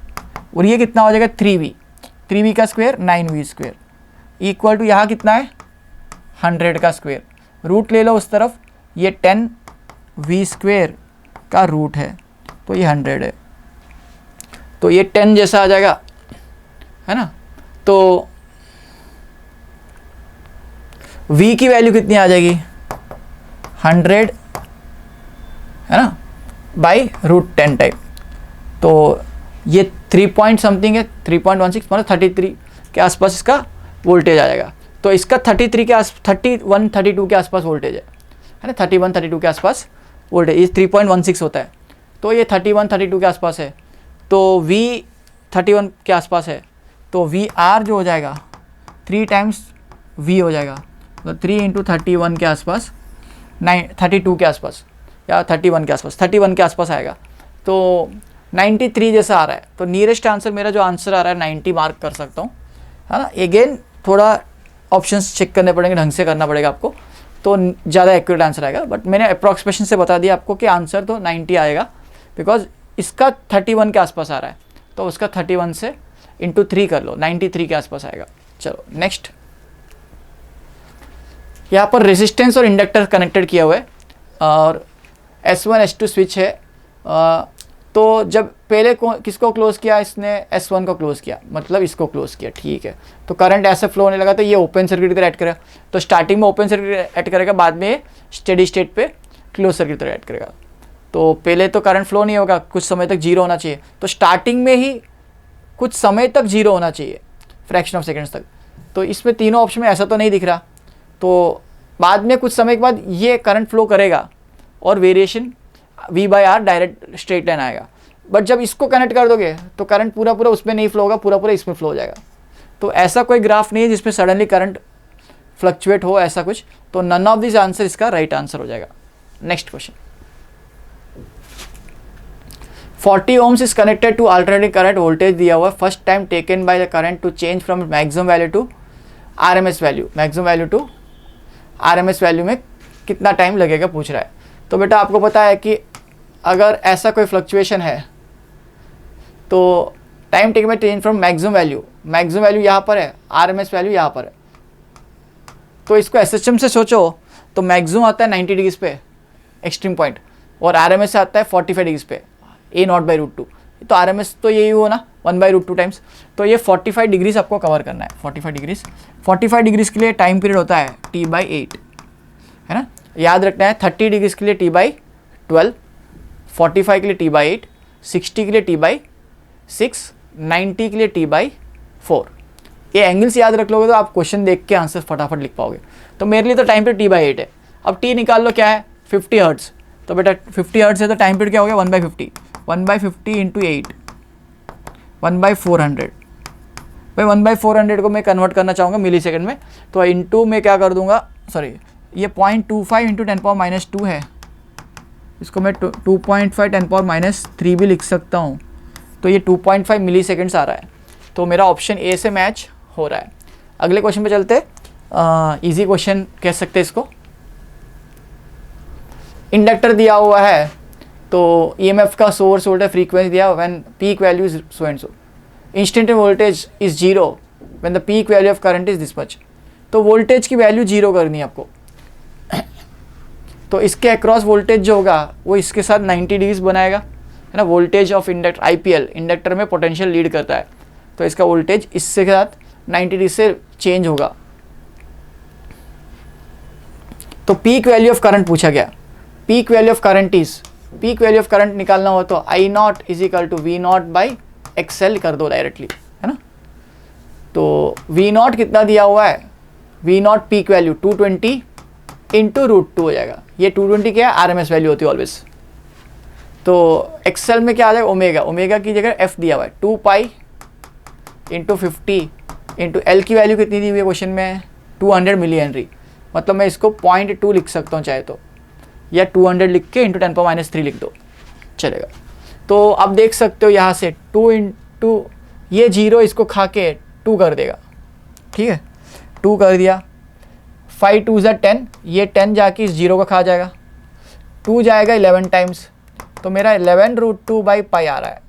और ये कितना हो जाएगा 3V का square 9V square equal to यहाँ कितना है 100 का स्क्वेयर, रूट ले लो उस तरफ, ये 10V स्क्वेयर का रूट है, तो ये 100 है, तो ये 10 जैसा आ जाएगा, है ना। तो V की वैल्यू कितनी आ जाएगी 100, है ना, बाई √10 टाइप, तो ये 3 पॉइंट समथिंग है, 3.16 मतलब 33 के आसपास इसका वोल्टेज आ जाएगा। तो इसका 31 32 के आसपास वोल्टेज है ना, 31 32 के आसपास वोल्टेज, ये 3.16 होता है, तो ये 31 32 के आसपास है, तो V 31 के आसपास है, तो VR जो हो जाएगा 3 टाइम्स V हो जाएगा, तो 3 × 31 के आसपास 32 के आसपास या 31 के आसपास, 31 के आसपास आएगा, तो 93 जैसा आ रहा है। तो नियरेस्ट आंसर मेरा जो आंसर आ रहा है 90 मार्क कर सकता हूँ, है ना। अगेन थोड़ा ऑप्शंस चेक करने पड़ेंगे, ढंग से करना पड़ेगा आपको, तो ज़्यादा एक्यूरेट आंसर आएगा, बट मैंने अप्रॉक्सीमेशन से बता दिया आपको कि आंसर तो 90 आएगा, बिकॉज इसका 31 के आसपास आ रहा है, तो उसका 31 से × 3 कर लो, 93 के आसपास आएगा। चलो नेक्स्ट, यहाँ पर रेजिस्टेंस और इंडक्टर कनेक्टेड किया हुआ है और S1 S2 स्विच है, तो जब पहले किसको क्लोज़ किया इसने, S1 को क्लोज़ किया, मतलब इसको क्लोज़ किया, ठीक है। तो करंट ऐसे फ्लो होने लगा, तो ये ओपन सर्किट की तरह ऐड करेगा, तो स्टार्टिंग में ओपन सर्किट ऐड करेगा, बाद में स्टेडी स्टेट पे क्लोज सर्किट की तरह ऐड करेगा। तो पहले तो करंट फ्लो नहीं होगा, कुछ समय तक जीरो होना चाहिए, तो स्टार्टिंग में ही कुछ समय तक जीरो होना चाहिए, फ्रैक्शन ऑफ सेकेंड्स तक। तो इसमें तीनों ऑप्शन में ऐसा तो नहीं दिख रहा, तो बाद में कुछ समय के बाद ये करंट फ्लो करेगा और variation V/R direct straight line आएगा। बट जब इसको कनेक्ट कर दोगे तो करंट पूरा उसमें नहीं फ्लो होगा, पूरा इसमें फ्लो हो जाएगा। तो ऐसा कोई ग्राफ नहीं है जिसमें सडनली करंट फ्लक्चुएट हो, ऐसा कुछ, तो नन ऑफ दिस आंसर इसका राइट आंसर हो जाएगा। Next question, 40 ohms is connected to alternating current, voltage दिया हुआ, first time taken by the current to change from maximum value to RMS value, maximum value to RMS value में कितना time लगेगा पूछ रहा है। तो बेटा आपको पता है कि अगर ऐसा कोई फ्लक्चुएशन है तो time taken by change from maximum value यहाँ पर है, RMS वैल्यू यहाँ पर है। तो इसको SHM से सोचो तो मैक्सिमम आता है 90 डिग्रीज पे एक्सट्रीम पॉइंट, और RMS से आता है 45 डिग्रीज पे, A0/√2। तो RMS तो यही हो ना 1/√2 टाइम्स, तो ये 45 डिग्रीज आपको कवर करना है। 45 डिग्रीज के लिए टाइम पीरियड होता है T/8, है ना, याद रखना है। 30 डिग्रीज के लिए T/12, 45 के लिए T/8, 60 के लिए T/6, 90 के लिए T/4। ये एंगल्स याद रख लोगे तो आप क्वेश्चन देख के आंसर फटाफट लिख पाओगे। तो मेरे लिए तो टाइम पीरियड T/8 है। अब T निकाल लो, क्या है 50 हर्ट्स। तो बेटा 50 हर्ट्स है तो टाइम पीरियड क्या हो गया 1/50, 1/50 इंटू 8, 1/400। भाई 1/400 को मैं कन्वर्ट करना चाहूँगा मिली सेकेंड में, तो इंटू में क्या कर दूंगा, सॉरी ये 0.25 इंटू 10⁻⁻2 है, इसको मैं 2.5 10⁻³ भी लिख सकता हूँ। तो ये 2.5 मिली सेकेंड्स आ रहा है। तो मेरा ऑप्शन ए से मैच हो रहा है। अगले क्वेश्चन पे चलते, इजी क्वेश्चन कह सकते हैं इसको। इंडक्टर दिया हुआ है, तो ईएमएफ का सोर्स वोल्टेज फ्रीक्वेंसी दिया, when peak value is so and so, instantaneous voltage is 0 when the peak value of current is this much. तो वोल्टेज की वैल्यू 0 करनी है आपको। तो इसके अक्रॉस वोल्टेज जो होगा वो इसके साथ 90 डिग्रीज बनाएगा, है ना। Voltage of inductor IPL, inductor में पोटेंशियल लीड करता है, तो इसका वोल्टेज इसके साथ 90 डिग्री से चेंज होगा। तो पीक वैल्यू ऑफ करंट पूछा गया। Peak value of current is, peak value of current निकालना हो तो I0 is equal to V0/XL कर दो डायरेक्टली, है ना। तो V0 कितना दिया हुआ है, V0 पीक वैल्यू 220 इंटू √2 हो जाएगा। ये 220 क्या है, आरएमएस वैल्यू होती है ऑलवेज। तो एक्सेल में क्या आ जाएगा, ओमेगा, ओमेगा की जगह एफ दिया हुआ है 2π इंटू 50 इंटू एल की वैल्यू कितनी दी हुई है क्वेश्चन में 200 मिली हेनरी। मतलब मैं इसको 0.2 लिख सकता हूँ चाहे तो, या 200 लिख के इंटू 10⁻³ लिख दो, चलेगा। तो आप देख सकते हो यहाँ से 2 इंटू ये 0 इसको खा के 2 कर देगा, ठीक है, 2 कर दिया। 5 2 ज़ा 10, ये 10 जाके इस 0 का खा जाएगा, 2 जाएगा 11 टाइम्स, तो मेरा 11√2/π आ रहा है।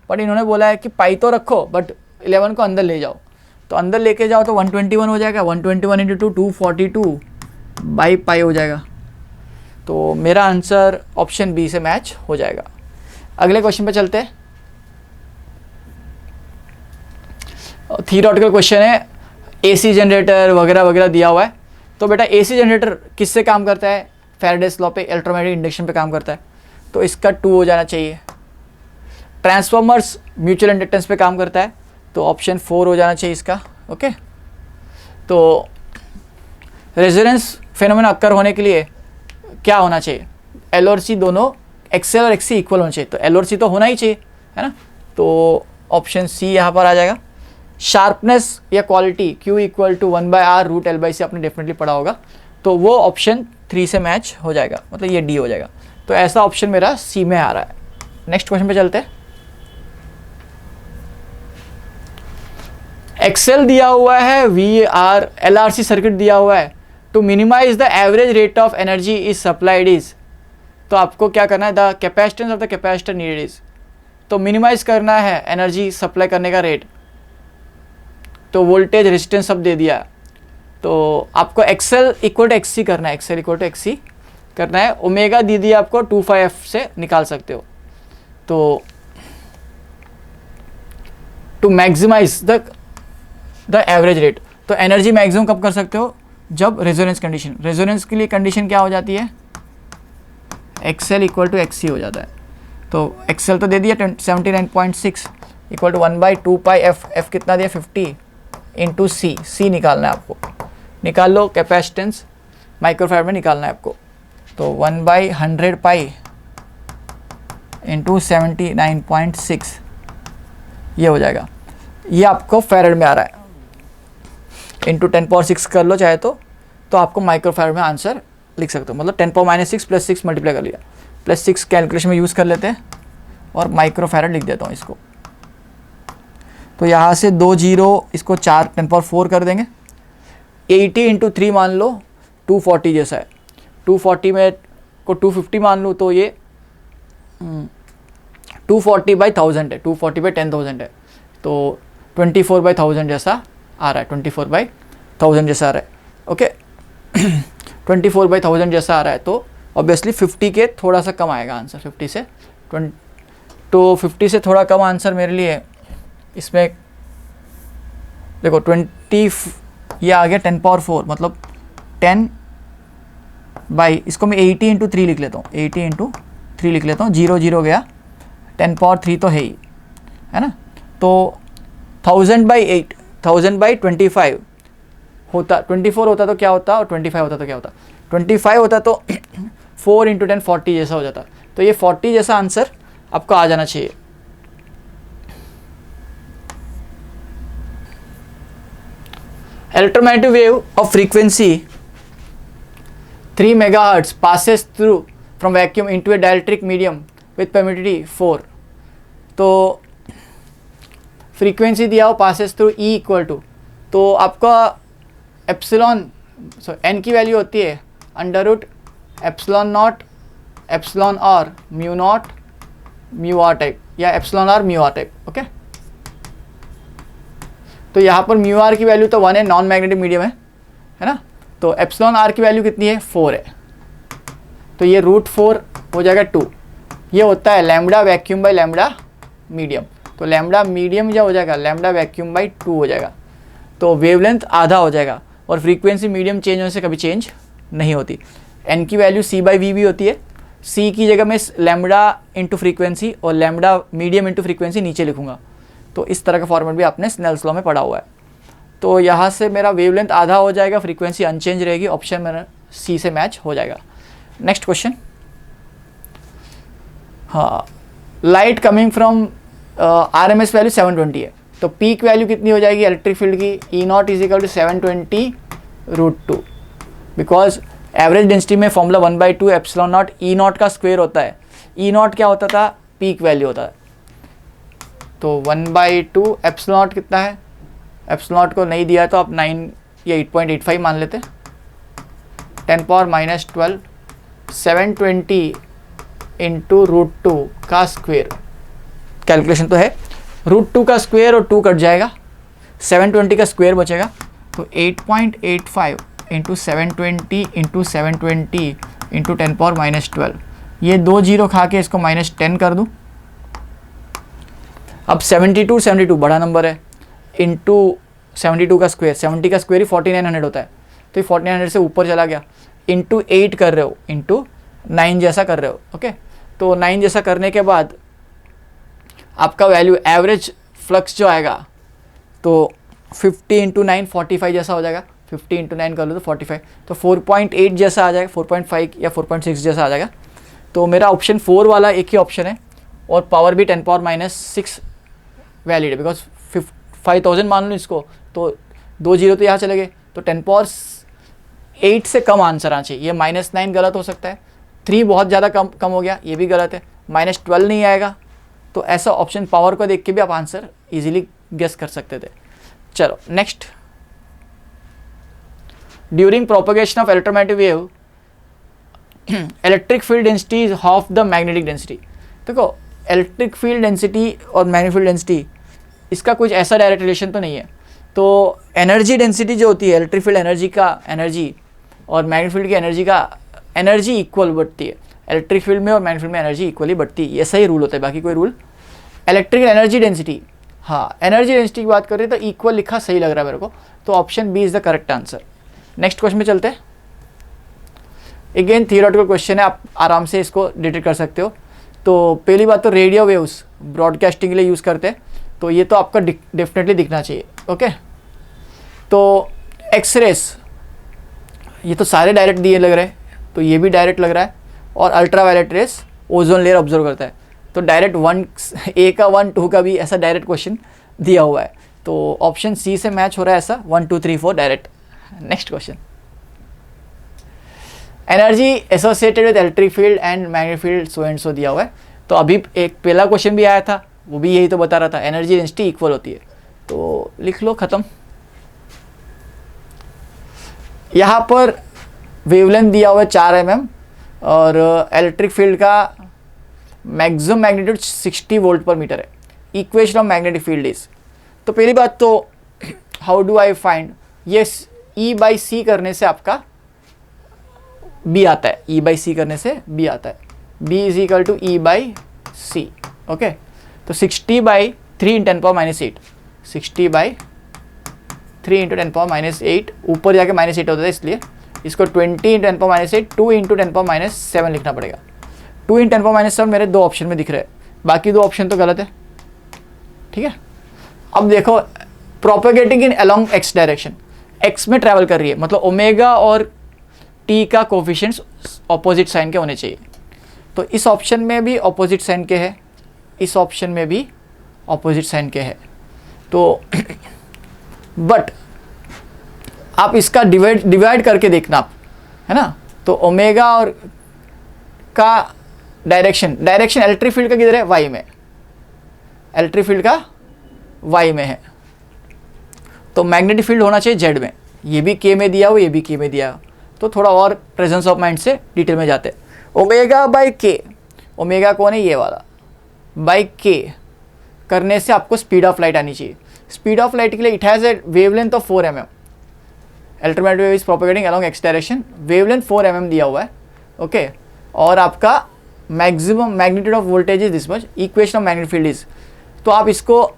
बट इन्होंने बोला है कि पाई तो रखो बट 11 को अंदर ले जाओ, तो अंदर लेके जाओ तो 121 हो जाएगा, 121 इंटू 2 242/π हो जाएगा। तो मेरा आंसर ऑप्शन बी से मैच हो जाएगा। अगले क्वेश्चन पे चलते हैं। थियोरेटिकल क्वेश्चन है, एसी जनरेटर वगैरह वगैरह दिया हुआ है। तो बेटा एसी जनरेटर किससे काम करता है, फैराडेस लॉ पे, इलेक्ट्रोमैग्नेटिक इंडक्शन पे काम करता है, तो इसका 2 हो जाना चाहिए। ट्रांसफॉर्मर्स म्यूचुअल इंडक्टेंस पे काम करता है, तो ऑप्शन 4 हो जाना चाहिए इसका, ओके। तो रेजोनेंस फेनोमेना अक्कर होने के लिए क्या होना चाहिए, एल और सी दोनों, एक्सएल और एक्सी इक्वल होना चाहिए, तो एल और सी तो होना ही चाहिए, है ना। तो ऑप्शन सी यहाँ पर आ जाएगा। शार्पनेस या quality Q equal to 1/R√L/C आपने डेफिनेटली पढ़ा होगा, तो वो ऑप्शन 3 से मैच हो जाएगा, मतलब ये डी हो जाएगा। तो ऐसा ऑप्शन मेरा सी में आ रहा है। नेक्स्ट क्वेश्चन पे चलते हैं। एक्सेल दिया हुआ है, VR LRC सर्किट दिया हुआ है, to minimise the average rate of energy is supplied is, तो आपको क्या करना है, the capacitance of the capacitor needed is, तो मिनिमाइज करना है एनर्जी सप्लाई करने का रेट, तो वोल्टेज रेजिस्टेंस सब दे दिया। तो आपको एक्सेल इक्वल टू एक्सी करना है, एक्सेल इक्वल टू एक्सी करना है। ओमेगा दी दिया आपको 2πf से निकाल सकते हो। तो to maximise the average rate, तो एनर्जी मैक्सिमम कब कर सकते हो, जब रेजोनेंस कंडीशन, रेजोनेंस के लिए कंडीशन क्या हो जाती है, एक्सेल इक्वल टू एक्सी हो जाता है। तो एक्सेल तो दे दिया 79.6 इक्वल टू 1/2πf, एफ कितना दिया 50 इंटू सी निकालना है आपको, निकाल लो। कैपेसिटेंस माइक्रोफैराड में निकालना है आपको, तो 1/100π इंटू 79.6 ये हो जाएगा। ये आपको फैराड में आ रहा है, इंटू 10⁻6 कर लो चाहे तो आपको माइक्रोफैराड में आंसर लिख सकते हो। मतलब 10⁻6 + 6 मल्टीप्लाई कर लिया, +6 कैलकुलेशन में यूज़ कर लेते हैं और माइक्रोफैराड लिख देता हूँ इसको। तो यहाँ से 2 0, इसको 4 10⁻4 कर देंगे। 80 इंटू 3 मान लो 240 जैसा है, 240 में को 250 मान लूँ तो ये 240/1000 है, 240/10,000 है, तो 24/1000 जैसा आ रहा है, 24/1000 जैसा आ रहा है, ओके। 24/1000 जैसा आ रहा है, तो ऑब्वियसली 50 के थोड़ा सा कम आएगा आंसर, 50 से 20, तो 50 से थोड़ा कम आंसर मेरे लिए इसमें देखो 20 ये आ गया 10⁻4, मतलब 10 बाई, इसको मैं 80 इंटू 3 लिख लेता हूँ, 80 इंटू 3 लिख लेता हूँ, 0 0 गया, 10⁻3 तो है ही, है ना। तो 1000/8 1000/25 होता, 24 होता तो क्या होता और 25 होता तो क्या होता, 25 होता तो 4 × 10 40 जैसा हो जाता। तो ये 40 जैसा आंसर आपको आ जाना चाहिए। Electromagnetic wave of frequency 3 MHz passes through from vacuum into a dielectric medium with permittivity 4। तो फ्रीक्वेंसी दिया हो passes through E equal to, तो आपका एप्सिलॉन एन की वैल्यू होती है √ε0 epsilon r mu naught mu r type या epsilon r mu r type. Okay, तो यहाँ पर म्यू आर की वैल्यू तो 1 है, नॉन मैग्नेटिक मीडियम है ना। तो एप्सिलॉन आर की वैल्यू कितनी है 4 है, तो ये √4 हो जाएगा 2। ये होता है lambda vacuum by lambda medium. तो लैम्बडा मीडियम जो हो जाएगा लैम्बडा वैक्यूम बाई 2 हो जाएगा। तो वेवलेंथ आधा हो जाएगा और फ्रीक्वेंसी मीडियम चेंज होने से कभी चेंज नहीं होती। एन की वैल्यू c/v भी होती है। c की जगह मैं लैम्बडा इंटू फ्रीक्वेंसी और लैम्बडा मीडियम इंटू फ्रीक्वेंसी नीचे लिखूंगा। तो इस तरह का फॉर्मेट भी आपने स्नेल्स लॉ में पढ़ा हुआ है। तो यहाँ से मेरा वेवलेंथ आधा हो जाएगा, फ्रीक्वेंसी अनचेंज रहेगी, ऑप्शन मेरा सी से मैच हो जाएगा। नेक्स्ट क्वेश्चन, हाँ, light coming from RMS value 720 है, तो पीक वैल्यू कितनी हो जाएगी इलेक्ट्रिक फील्ड की, E0 = 720 √2। बिकॉज एवरेज डेंसिटी में फॉर्मूला 1/2 ε0 E0 का स्क्वायर होता है। E0 क्या होता था, पीक वैल्यू होता है। तो 1/2 ε0 कितना है, ε0 को नहीं दिया तो आप 9 या 8.85 मान लेते। 10⁻⁻12 720 × √2 का स्क्वायर, कैलकुलेशन तो है, √2 का स्क्वायर और 2 कट जाएगा, 720 का स्क्वायर बचेगा। तो 8.85 × 720 × 720 × 10⁻⁻12, ये 2 जीरो खा के इसको -10 कर दूँ। अब 72 बड़ा नंबर है, इंटू 72 का स्क्वायर, 70 का स्क्वायर ही 4900 होता है, तो ये 4900 से ऊपर चला गया, इंटू 8 कर रहे हो, इंटू 9 जैसा कर रहे हो। ओके, तो 9 जैसा करने के बाद आपका वैल्यू एवरेज फ्लक्स जो आएगा तो 50 × 9 45 जैसा हो जाएगा। 50 × 9 कर लो तो 45, तो 4.8 जैसा आ जाएगा, 4.5 या 4.6 जैसा आ जाएगा। तो मेरा ऑप्शन 4 वाला एक ही ऑप्शन है और पावर भी 10⁻⁻6 वैलिड है, बिकॉज 5000 मान लो इसको, तो 2 जीरो तो यहाँ चले गए, तो 10⁻8 से कम आंसर आना चाहिए। ये -9 गलत हो सकता है, 3 बहुत ज़्यादा कम हो गया, ये भी गलत है, -12 नहीं आएगा। तो ऐसा ऑप्शन पावर को देख के भी आप आंसर इजीली गेस कर सकते थे। चलो next, during propagation of electromagnetic wave electric field density is half the magnetic density. देखो, इलेक्ट्रिक फील्ड डेंसिटी और मैग्नेटिक फील्ड डेंसिटी इसका कुछ ऐसा डायरेक्ट रिलेशन तो नहीं है। तो एनर्जी डेंसिटी जो होती है, इलेक्ट्रिक फील्ड एनर्जी का एनर्जी और मैग्नेटिक फील्ड की एनर्जी का एनर्जी इक्वल बढ़ती है। इलेक्ट्रिक फील्ड में और मैग्नेटिक फील्ड में एनर्जी इक्वली बढ़ती है, ऐसा ही रूल होता है, बाकी कोई रूल। इलेक्ट्रिकल एनर्जी डेंसिटी, हाँ, एनर्जी डेंसिटी की बात कर रहे हैं तो इक्वल लिखा सही लग रहा है मेरे को, तो option B is the correct answer. Next question में चलते हैं। अगेन थियोरेटिकल क्वेश्चन है, आप आराम से इसको डिटेक्ट कर सकते हो। तो पहली बात तो रेडियो वेव्स ब्रॉडकास्टिंग के लिए यूज़ करते हैं, तो ये तो आपका डेफिनेटली दिखना चाहिए। ओके, तो एक्सरेस, ये तो सारे डायरेक्ट दिए लग रहे हैं, तो ये भी डायरेक्ट लग रहा है। और ultraviolet rays ozone layer observe करता है, तो डायरेक्ट 1 A का 1 2 का भी ऐसा डायरेक्ट क्वेश्चन दिया हुआ है, तो ऑप्शन सी से मैच हो रहा है ऐसा 1 2 3 4 direct. Next question, energy associated with electric field and magnetic field so and so दिया हुआ है। तो अभी एक पहला क्वेश्चन भी आया था, वो भी यही तो बता रहा था, एनर्जी डेंसिटी इक्वल होती है, तो लिख लो, खत्म। यहाँ पर वेवलेंथ दिया हुआ है 4 mm और इलेक्ट्रिक फील्ड का मैक्सिमम मैग्नीट्यूड 60 वोल्ट/मीटर है। Equation of magnetic field is, तो पहली बात तो हाउ डू आई फाइंड, ये E/C करने से आपका B आता है, E/C करने से B आता है, B = E/C। ओके, तो 60/3 × 10⁻⁸, 60/3 × 10⁻8, ऊपर जाके -8 होता है, इसलिए इसको 20 × 10⁻8 2 × 10⁻7 लिखना पड़ेगा। 2 × 10⁻7 मेरे 2 ऑप्शन में दिख रहे हैं, बाकी 2 ऑप्शन तो गलत है। ठीक है, अब देखो प्रोपेगेटिंग इन अलोंग एक्स डायरेक्शन, एक्स में ट्रैवल कर रही है, मतलब ओमेगा और टी का कोफिशिएंट्स ऑपोजिट साइन के होने चाहिए। तो इस ऑप्शन में भी ऑपोजिट साइन के है, इस ऑप्शन में भी ऑपोजिट साइन के है। तो बट आप इसका डिवाइड करके देखना आप, है ना। तो ओमेगा और का डायरेक्शन इलेक्ट्रिक फील्ड का किधर है, वाई में, इलेक्ट्रिक फील्ड का वाई में है। तो मैग्नेटिक फील्ड होना चाहिए जेड में, ये भी के में दिया हो, ये भी के में दिया हो। तो थोड़ा और प्रेजेंस ऑफ माइंड से डिटेल में जाते हैं। ओमेगा बाई के, ओमेगा कौन है, ये वाला, बाई के करने से आपको स्पीड ऑफ लाइट आनी चाहिए। स्पीड ऑफ लाइट के लिए it has a wavelength of 4 mm, electromagnetic wave is propagating along x direction, wavelength 4 mm दिया हुआ है, ओके। और आपका maximum magnitude of voltage is this much, equation of magnetic field is, तो आप इसको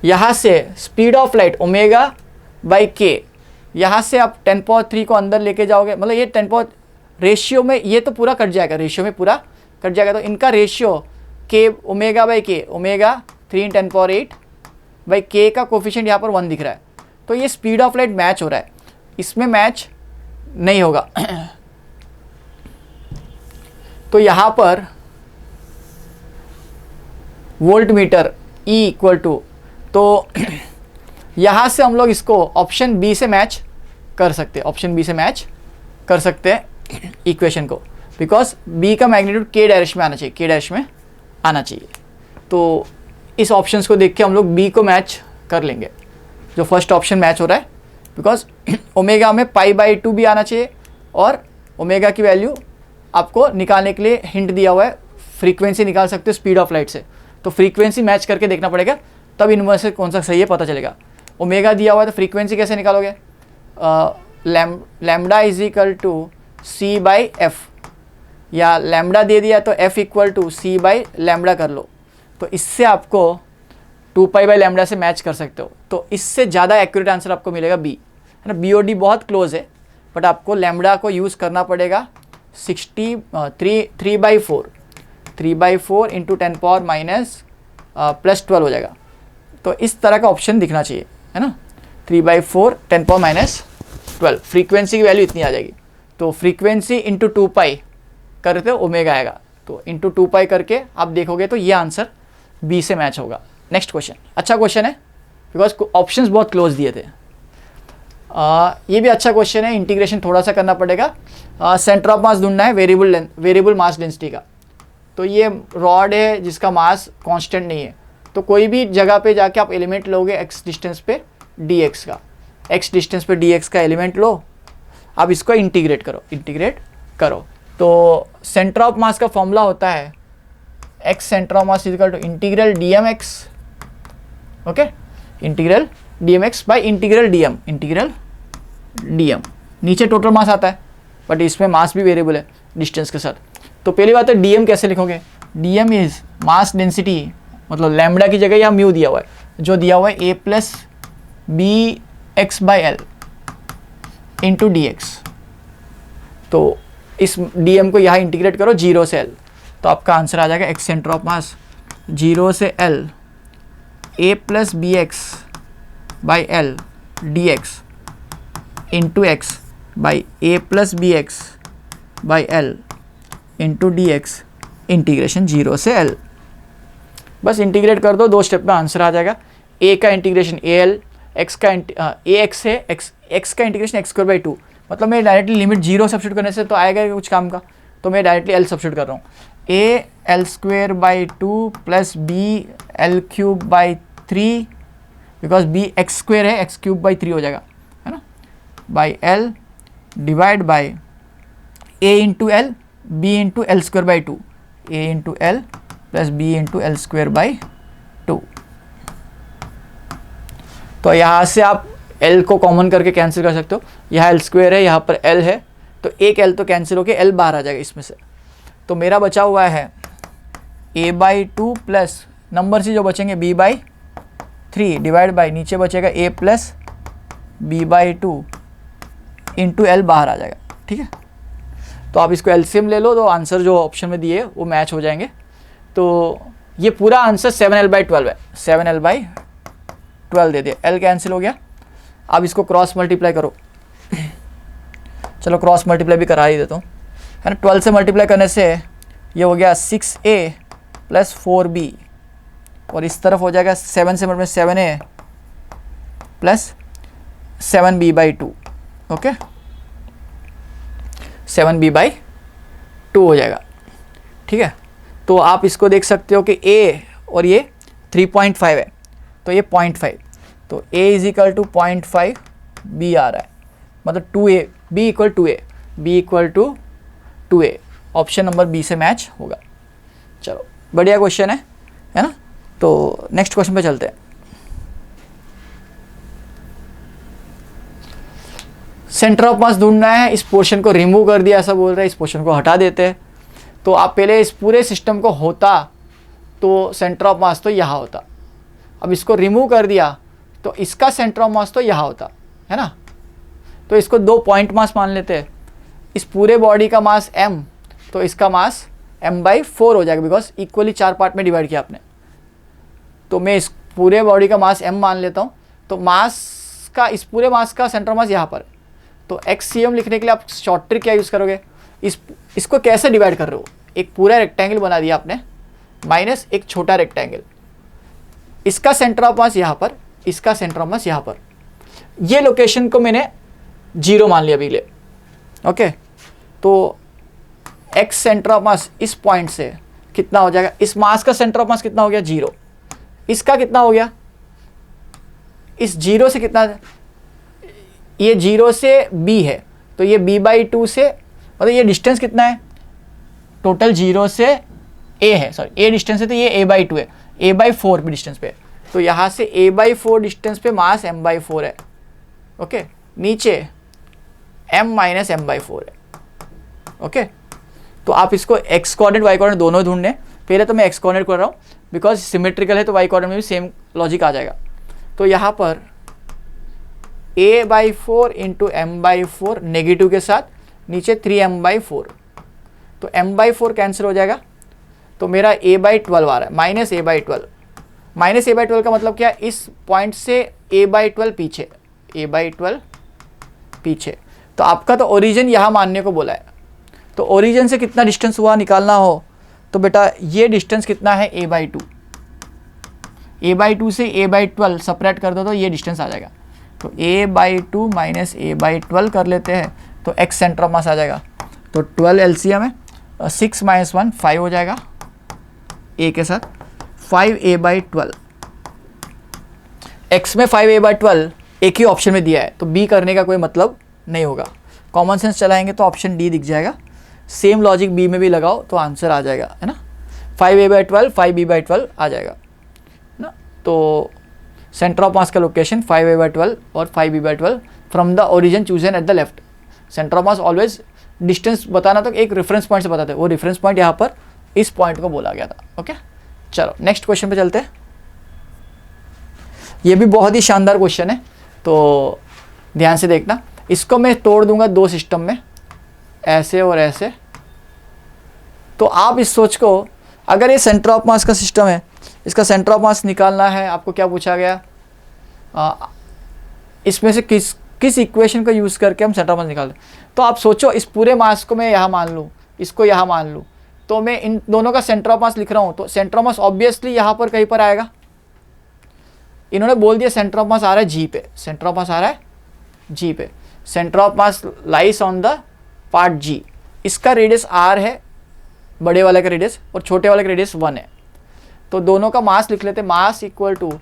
यहाँ से speed of light omega by के, यहाँ से आप 10 पावर 3 को अंदर लेके जाओगे, मतलब ये 10 पावर रेशियो में ये तो पूरा कट जाएगा, रेशियो में पूरा कट जाएगा। तो इनका रेशियो के ओमेगा बाई के, ओमेगा 3 × 10 पावर 8 बाई के का कोफिशिएंट यहाँ पर 1 दिख रहा है। तो ये स्पीड ऑफ लाइट मैच हो रहा है, इसमें मैच नहीं होगा। तो यहाँ पर voltmeter E equal to, तो यहाँ से हम लोग इसको ऑप्शन बी से मैच कर सकते हैं, ऑप्शन बी से मैच कर सकते हैं इक्वेशन को, बिकॉज बी का मैग्नीट्यूड के डायरेक्शन में आना चाहिए, के डायरेक्शन में आना चाहिए। तो इस ऑप्शंस को देख के हम लोग बी को मैच कर लेंगे, जो फर्स्ट ऑप्शन मैच हो रहा है, बिकॉज ओमेगा में π/2 भी आना चाहिए, और ओमेगा की वैल्यू आपको निकालने के लिए हिंट दिया हुआ है, फ्रीक्वेंसी निकाल सकते हो स्पीड ऑफ लाइट से। तो फ्रीक्वेंसी मैच करके देखना पड़ेगा, तब इनमें से कौन सा सही है पता चलेगा। ओमेगा दिया हुआ है तो फ्रीक्वेंसी कैसे निकालोगे, lambda is equal to C by F, या लैम्डा दे दिया तो F equal to C by lambda कर लो, तो इससे आपको 2π/λ से मैच कर सकते हो। तो इससे ज़्यादा एक्यूरेट आंसर आपको मिलेगा बी, है ना। बी और डी बहुत क्लोज है, बट आपको लैम्डा को यूज़ करना पड़ेगा 3/4 इंटू 10 पावर माइनस +12 हो जाएगा। तो इस तरह का ऑप्शन दिखना चाहिए, है ना। 3/4 10 पावर -12, फ्रीक्वेंसी की वैल्यू इतनी आ जाएगी। तो फ्रीक्वेंसी इंटू 2π करते हो ओमेगा आएगा, तो इंटू 2π करके आप देखोगे तो ये आंसर बी से मैच होगा। नेक्स्ट क्वेश्चन, अच्छा क्वेश्चन है, बिकॉज ऑप्शंस बहुत क्लोज दिए थे। ये भी अच्छा क्वेश्चन है, इंटीग्रेशन थोड़ा सा करना पड़ेगा। सेंटर ऑफ मास ढूंढना है वेरिएबल मास डेंसिटी का। तो ये रॉड है जिसका मास कांस्टेंट नहीं है, तो कोई भी जगह पे जाके आप एलिमेंट लोगे x डिस्टेंस पे dx का, एलिमेंट लो, आप इसको इंटीग्रेट करो। तो सेंटर ऑफ मास का फॉर्मूला होता है x centre of mass equal to integral dmx, okay, integral dmx by integral dm। नीचे टोटल मास आता है, बट इसमें मास भी वेरिएबल है डिस्टेंस के साथ। तो पहली बात है dm कैसे लिखोगे, dm इज मास डेंसिटी, मतलब लैम्डा की जगह यहाँ म्यू दिया हुआ है, जो दिया हुआ है a + bx/l इंटू dx। तो इस dm को यहाँ इंटीग्रेट करो 0 से l, तो आपका आंसर आ जाएगा x सेंटर ऑफ मास 0 से l a + bx/l dx into x by a + bx/l into dx integration 0 से l। बस इंटीग्रेट कर दो, 2 स्टेप में आंसर आ जाएगा। a का इंटीग्रेशन al, x का ax है, x का इंटीग्रेशन x²/2, मतलब मैं डायरेक्टली लिमिट 0 सब्स्टिट्यूट करने से तो आएगा कुछ काम का, तो मैं डायरेक्टली l सब्स्टिट्यूट कर रहा हूँ। a l²/2 plus b l³/3, because b x² है, x³/3 हो जाएगा, है ना, by l divide by a into l b into l²/2, a into l plus b into l²/2। तो यहाँ से आप l को कॉमन करके कैंसिल कर सकते हो, यहाँ l² है, यहाँ पर l है, तो एक l तो कैंसिल होके l बाहर आ जाएगा इसमें से। तो मेरा बचा हुआ है a/2 प्लस नंबर से जो बचेंगे b/3 डिवाइड बाई नीचे बचेगा a + b/2 इंटू l बाहर आ जाएगा, ठीक है। तो आप इसको एलसीएम ले लो, तो आंसर जो ऑप्शन में दिए वो मैच हो जाएंगे। तो ये पूरा आंसर 7l/12 है, 7l/12 12 दे दिया, L कैंसिल हो गया। अब इसको क्रॉस मल्टीप्लाई करो, चलो क्रॉस मल्टीप्लाई भी करा ही देता हूँ, है ना। 12 से मल्टीप्लाई करने से ये हो गया 6A प्लस 4B, और इस तरफ हो जाएगा 7 से multiply 7A plus 7B/2, okay 7B/2 हो जाएगा, ठीक है। तो आप इसको देख सकते हो कि A और ये 3.5 है, तो ये 0.5, तो A is equal to 0.5, B आ रहा है, मतलब 2A, B equal 2A, B equal to 2A, option number B से मैच होगा। चलो बढ़िया क्वेश्चन है ना। तो नेक्स्ट क्वेश्चन पे चलते हैं। सेंटर ऑफ मास ढूंढना है, इस पोर्शन को रिमूव कर दिया ऐसा बोल रहा है, इस पोर्शन को हटा देते हैं। तो आप पहले इस पूरे सिस्टम को होता तो सेंटर ऑफ मास तो यहाँ होता, अब इसको रिमूव कर दिया तो इसका सेंटर ऑफ मास तो यहाँ होता, है ना। तो इसको 2 पॉइंट मास मान लेते हैं। इस पूरे बॉडी का मास m, तो इसका मास m/4 हो जाएगा, बिकॉज इक्वली 4 पार्ट में डिवाइड किया आपने। तो मैं इस पूरे बॉडी का मास m मान लेता हूँ, तो मास का, इस पूरे मास का सेंटर ऑफ मास यहाँ पर, तो XCM लिखने के लिए आप शॉर्ट ट्रिक क्या यूज़ करोगे, इसको कैसे डिवाइड कर रहे हो, एक पूरा रेक्टेंगल बना दिया आपने माइनस एक छोटा रेक्टेंगल, इसका सेंटर ऑफ मास यहाँ पर, इसका सेंटर ऑफ मास यहाँ पर, ये लोकेशन को मैंने 0 मान लिया अभी ले, ओके। तो x सेंटर ऑफ मास इस पॉइंट से कितना हो जाएगा, इस मास का सेंटर ऑफ मास कितना हो गया 0, इसका कितना हो गया, इस 0 से कितना, ये 0 से B है, तो ये B/2 से, मतलब ये डिस्टेंस कितना है टोटल 0 से A है, सॉरी A डिस्टेंस है, तो ये A/2 है, A/4 भी डिस्टेंस पे है, तो यहाँ से A/4 डिस्टेंस पे मास m/4 है, ओके। नीचे m माइनस m/4 है, ओके। तो आप इसको x कोऑर्डिनेट y कोऑर्डिनेट दोनों ढूंढने, पहले तो मैं x कोऑर्डिनेट कर रहा हूँ बिकॉज सिमेट्रिकल है, तो y कोऑर्डिनेट में भी सेम लॉजिक आ जाएगा। तो यहाँ पर A/4 इंटू m/4 नेगेटिव के साथ, नीचे 3m/4, तो m/4 कैंसिल हो जाएगा, तो मेरा A/12 आ रहा है, माइनस A/12। माइनस A/12 का मतलब क्या है, इस पॉइंट से A/12 पीछे, A/12 पीछे, तो आपका तो ओरिजिन यहाँ मानने को बोला है, तो ओरिजिन से कितना डिस्टेंस हुआ निकालना हो, तो बेटा ये डिस्टेंस कितना है A/2, A/2 से A/12 सेपरेट कर दो तो ये डिस्टेंस आ जाएगा, तो A/2 माइनस A/12 कर लेते हैं, तो x सेंटर ऑफ मास आ जाएगा, तो 12 LCM है, 6 माइनस 1 5 हो जाएगा A के साथ, 5A/12, x में 5A/12 एक ही ऑप्शन में दिया है, तो B करने का कोई मतलब नहीं होगा, कॉमन सेंस चलाएंगे तो ऑप्शन D दिख जाएगा, सेम लॉजिक B में भी लगाओ तो आंसर आ जाएगा, है ना। 5A/12 5B/12 आ जाएगा, है ना। तो सेंटर ऑफ मास का लोकेशन 5A/12 और 5B/12 from the origin chosen at the left. Centre of mass always distance बताना तो एक रेफरेंस पॉइंट से बताते हैं, वो रेफरेंस पॉइंट यहाँ पर इस पॉइंट को बोला गया था, ओके। चलो नेक्स्ट क्वेश्चन पे चलते हैं। ये भी बहुत ही शानदार क्वेश्चन है, तो ध्यान से देखना। इसको मैं तोड़ दूंगा 2 सिस्टम में, ऐसे और ऐसे। तो आप इस सोच को, अगर ये सेंटर ऑफ मास का सिस्टम है, इसका सेंटर ऑफ मास निकालना है, आपको क्या पूछा गया, इसमें से किस इक्वेशन को यूज़ करके हम सेंटर ऑफ मास निकाल दें। तो आप सोचो, इस पूरे मास को मैं यहाँ मान लूँ, इसको यहाँ मान लूँ, तो मैं इन दोनों का सेंटर ऑफ मास लिख रहा हूँ, तो सेंटर ऑफ मास ऑब्वियसली यहाँ पर कहीं पर आएगा। इन्होंने बोल दिया सेंटर ऑफ मास आ रहा है G पे, सेंटर ऑफ मास आ रहा है G पे, centre of mass lies on the part G। इसका रेडियस R है, बड़े वाले का रेडियस, और छोटे वाले का रेडियस 1 है। तो दोनों का मास लिख लेते, मास इक्वल टू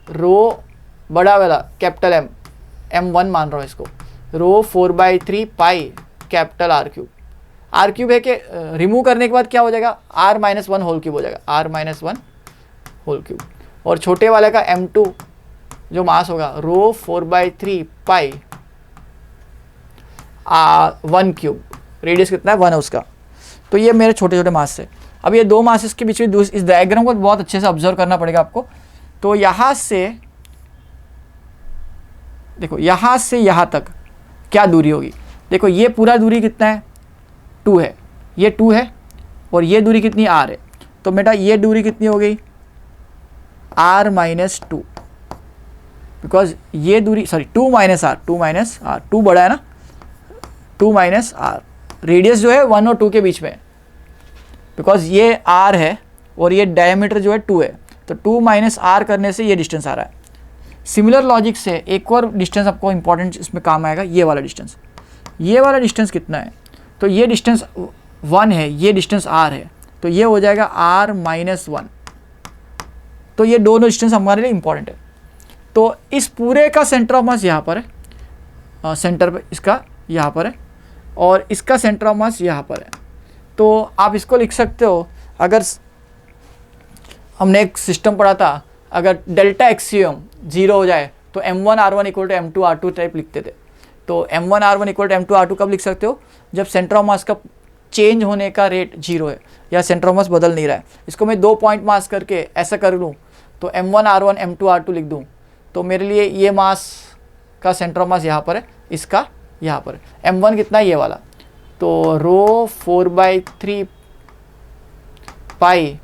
रो बड़ा वाला कैपिटल M, M1 मान रहा हूँ इसको, रो 4/3 पाई कैपिटल R क्यूब है कि रिमूव करने के बाद क्या हो जाएगा, R-1 होल क्यूब हो जाएगा, R-1 होल क्यूब। और छोटे वाले का M2 जो मास होगा, रो 4/3 पाई 1 क्यूब, रेडियस कितना है 1 है उसका। तो ये मेरे छोटे छोटे मास से। अब ये 2 मासेस के बीच में इस डायग्राम को बहुत अच्छे से ऑब्जर्व करना पड़ेगा आपको। तो यहाँ से देखो, यहाँ से यहाँ तक क्या दूरी होगी, देखो ये पूरा दूरी कितना है 2 है, ये 2 है, और ये दूरी कितनी R है। तो बेटा ये दूरी कितनी हो गई R-2, बिकॉज ये दूरी, सॉरी 2 माइनस आर, 2 बड़ा है ना, 2 माइनस आर, रेडियस जो है 1 और 2 के बीच में, बिकॉज ये आर है और ये डायमीटर जो है 2 है, तो 2 माइनस आर करने से ये डिस्टेंस आ रहा है। सिमिलर लॉजिक से एक और डिस्टेंस आपको इंपॉर्टेंट इसमें काम आएगा, ये वाला डिस्टेंस। ये वाला डिस्टेंस कितना है, तो ये डिस्टेंस 1 है, ये डिस्टेंस r है, तो ये हो जाएगा r माइनस 1। तो ये दोनों डिस्टेंस हमारे लिए इंपॉर्टेंट है। तो इस पूरे का सेंटर ऑफ मास यहाँ पर है, सेंटर पे इसका यहाँ पर है, और इसका सेंटर ऑफ मास यहाँ पर है। तो आप इसको लिख सकते हो, अगर हमने एक सिस्टम पढ़ा था, अगर डेल्टा एक्सियम 0 हो जाए तो m1r1 equal to m2r2 type लिखते थे। तो m1r1 इक्वल टू m2r2 कब लिख सकते हो, जब सेंटर ऑफ मास का चेंज होने का रेट 0 है या सेंटर ऑफ मास बदल नहीं रहा है। इसको मैं 2 पॉइंट मास करके ऐसा कर लूँ तो m1r1 m2r2 लिख दूँ, तो मेरे लिए ये मास का सेंटर ऑफ मास यहाँ पर है, इसका यहाँ पर है। m1 कितना है, ये वाला, तो rho 4/3 pi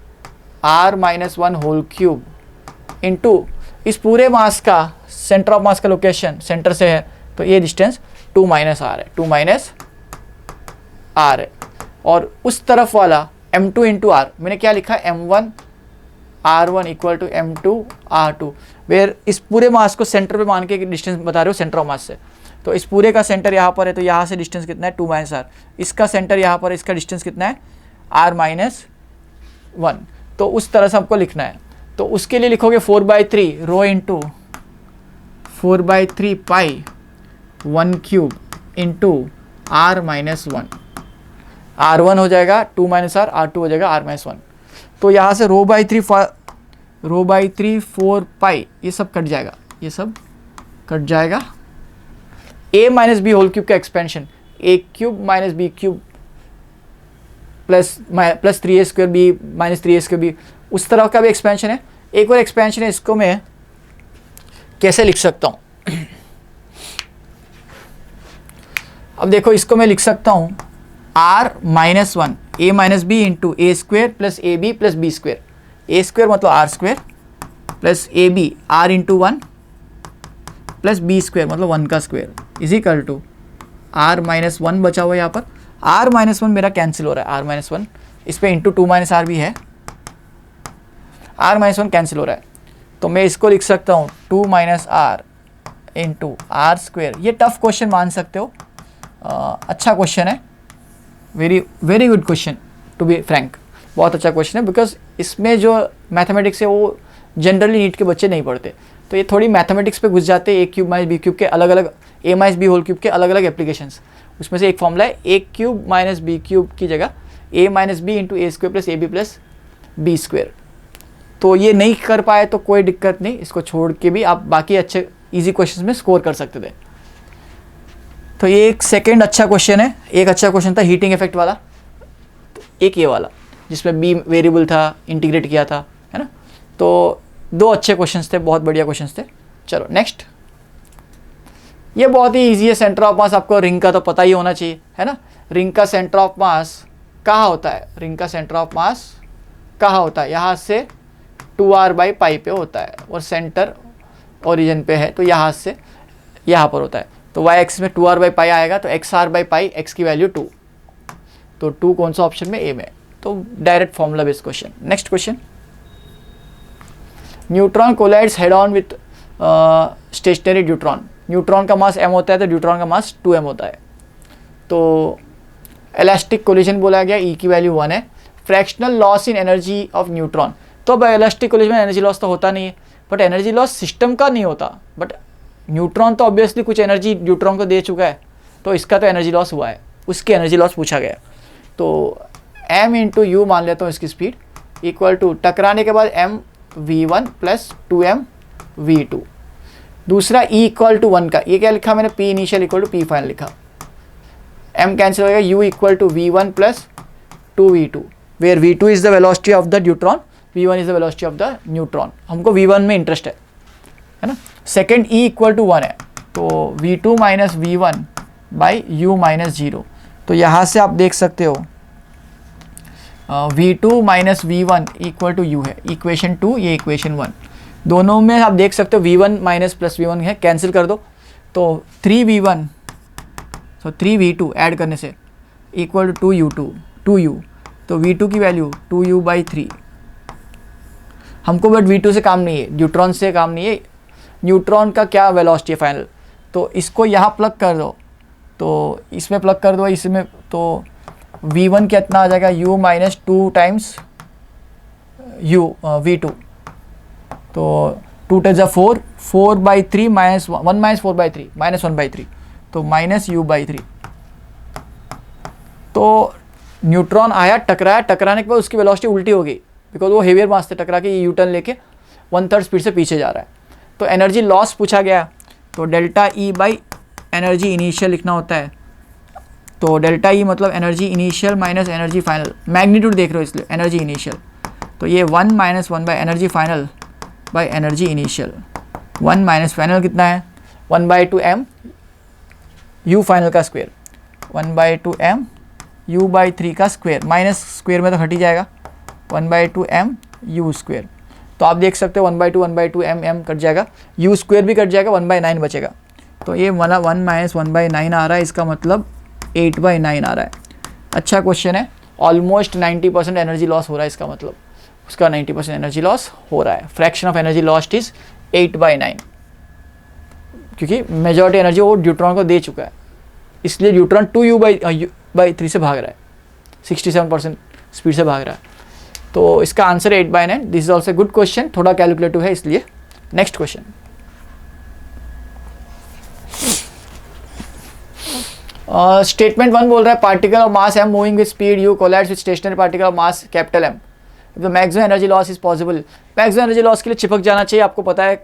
r minus 1 whole cube into इस पूरे मास का सेंटर ऑफ मास का लोकेशन सेंटर से है, तो ये डिस्टेंस 2 माइनस आर है, 2 माइनस आर है। और उस तरफ वाला m2 इंटू आर, मैंने क्या लिखा, m1 r1 equal to m2 r2, where इस पूरे मास को सेंटर पे मान के डिस्टेंस बता रहे हो सेंटर ऑफ मास से। तो इस पूरे का सेंटर यहाँ पर है, तो यहाँ से डिस्टेंस कितना है, 2 माइनस आर। इसका सेंटर यहाँ पर, इसका डिस्टेंस कितना है, r माइनस 1। तो उस तरह से हमको लिखना है। तो उसके लिए लिखोगे 4/3 रो इंटू 4/3 पाई 1 cube into r minus 1। r1 हो जाएगा 2 माइनस आर, r2 हो जाएगा r माइनस 1। तो यहाँ से रो बाई 3 4 पाई, ये सब कट जाएगा, ये सब कट जाएगा। a minus b whole cube का expansion, a cube minus b cube plus 3a square b minus 3a square b, उस तरह का भी एक्सपेंशन है। एक और एक्सपेंशन है, इसको मैं कैसे लिख सकता हूँ, अब देखो इसको मैं लिख सकता हूँ r minus 1 a minus b into a square plus a b plus b square. A square मतलब r square plus a b r into 1 plus b square मतलब 1 का square is equal to r minus 1 बचा हुआ है। यहाँ पर r minus 1 मेरा cancel हो रहा है, r माइनस 1 इस पर इंटू 2 माइनस आर भी है, r माइनस 1 कैंसिल हो रहा है। तो मैं इसको लिख सकता हूँ 2 minus R into R square. ये टफ क्वेश्चन मान सकते हो, अच्छा क्वेश्चन है, very good question to be frank, बहुत अच्छा क्वेश्चन है, बिकॉज इसमें जो मैथमेटिक्स है वो जनरली नीट के बच्चे नहीं पढ़ते। तो ये थोड़ी मैथमेटिक्स पे घुस जाते हैं, a cube minus b cube के अलग अलग, a minus b whole cube के अलग अलग एप्लीकेशंस। उसमें से एक फॉर्मूला है a cube minus b cube की जगह a minus b into a square plus a b plus b square. तो ये नहीं कर पाए तो कोई दिक्कत नहीं, इसको छोड़ के भी आप बाकी अच्छे ईजी क्वेश्चन में स्कोर कर सकते थे। तो ये एक सेकेंड अच्छा क्वेश्चन है। एक अच्छा क्वेश्चन था हीटिंग इफेक्ट वाला, तो एक ये वाला जिसमें बी वेरिएबल था, इंटीग्रेट किया था, है ना। तो 2 अच्छे क्वेश्चंस थे, बहुत बढ़िया क्वेश्चंस थे। चलो नेक्स्ट, ये बहुत ही इजी है। सेंटर ऑफ मास आपको रिंग का तो पता ही होना चाहिए, है ना। रिंग का सेंटर ऑफ मास कहाँ होता है, रिंग का सेंटर ऑफ मास कहाँ होता है, यहाँ से 2r/पाई पे होता है, और सेंटर ओरिजिन पे है तो यहाँ से यहाँ पर होता है। तो y एक्सिस में 2r/पाई आएगा, तो xr/पाई, x की वैल्यू 2, तो 2 कौन सा ऑप्शन में, ए में। तो direct formula based question. Next question, neutron collides head on with stationary neutron. Neutron का मास m होता है तो न्यूट्रॉन का मास 2m होता है। तो इलास्टिक कोलिजन बोला गया, E की वैल्यू 1 है। Fractional loss in energy of neutron, तो अब इलास्टिक कोलिजन में एनर्जी लॉस तो होता नहीं है, बट एनर्जी लॉस सिस्टम का नहीं होता, बट न्यूट्रॉन तो ऑब्वियसली कुछ एनर्जी न्यूट्रॉन को दे चुका है, तो इसका तो एनर्जी लॉस हुआ है, उसकी एनर्जी लॉस पूछा गया। तो m इंटू यू मान लेता हूँ इसकी स्पीड, इक्वल टू टकराने के बाद m v1 plus 2m v2। दूसरा E इक्वल टू 1 का, ये क्या लिखा मैंने, P initial equal to P final लिखा, m कैंसिल हो जाएगा, u equal to v1 plus 2v2, where v2 is the velocity of the neutron, v1 is the velocity of the neutron. हमको v1 में इंटरेस्ट है ना। Second E equal to 1 है, तो v2 minus v1 by u minus 0। तो यहाँ से आप देख सकते हो v2 minus v1 equal to u है, इक्वेशन 2, ये इक्वेशन 1। दोनों में आप देख सकते हो V1 माइनस प्लस V1 है, कैंसिल कर दो तो 3V1 सो 3V2 ऐड करने से इक्वल टू 2U, तो V2 की वैल्यू 2U/3। हमको बट V2 से काम नहीं है, न्यूट्रॉन से काम नहीं है। न्यूट्रॉन का क्या वेलोसिटी है फाइनल, तो इसको यहाँ प्लग कर दो, तो इसमें प्लग कर दो, इसमें तो V1 कितना आ जाएगा U माइनस 2 टाइम्स V2, तो 2 × 4, 4/3 माइनस 1 माइनस 4/3 माइनस 1/3, तो माइनस U/3। तो न्यूट्रॉन आया, टकराया, टकराने के बाद उसकी वेलोसिटी उल्टी हो गई, बिकॉज वो हेवियर मास से टकरा के ये यूटर्न लेके 1/3 स्पीड से पीछे जा रहा है। तो एनर्जी लॉस पूछा गया, तो delta E by energy initial लिखना होता है। तो डेल्टा E मतलब energy initial minus energy final, magnitude देख रहे हो इसलिए एनर्जी इनिशियल, तो ये 1 minus 1 by energy final by energy initial. 1 minus final कितना है 1/2 m U फाइनल का स्क्वायर, 1/2 m U/3 का स्क्वायर, माइनस स्क्वायर में तो हट ही जाएगा, 1/2 m U स्क्वायर। तो आप देख सकते हो 1/2 m कट जाएगा, U स्क्वायर भी कट जाएगा, 1/9 बचेगा। तो ये वाला 1 माइनस 1/9 आ रहा है, इसका मतलब 8/9 आ रहा है। अच्छा क्वेश्चन है, ऑलमोस्ट 90% एनर्जी लॉस हो रहा है, इसका मतलब उसका 90% एनर्जी लॉस हो रहा है। Fraction of energy lost is 8/9, क्योंकि मेजॉरिटी एनर्जी वो न्यूट्रॉन को दे चुका है, इसलिए न्यूट्रॉन 2U/3 से भाग रहा है, 67% स्पीड से भाग रहा है। तो इसका आंसर है 8/9। This is also good question, थोड़ा कैलकुलेटिव है इसलिए। नेक्स्ट क्वेश्चन, स्टेटमेंट 1 बोल रहा है particle of mass m moving with speed u collides with stationary particle of mass capital M, the maximum energy loss is possible. Maximum energy loss के लिए चिपक जाना चाहिए, आपको पता है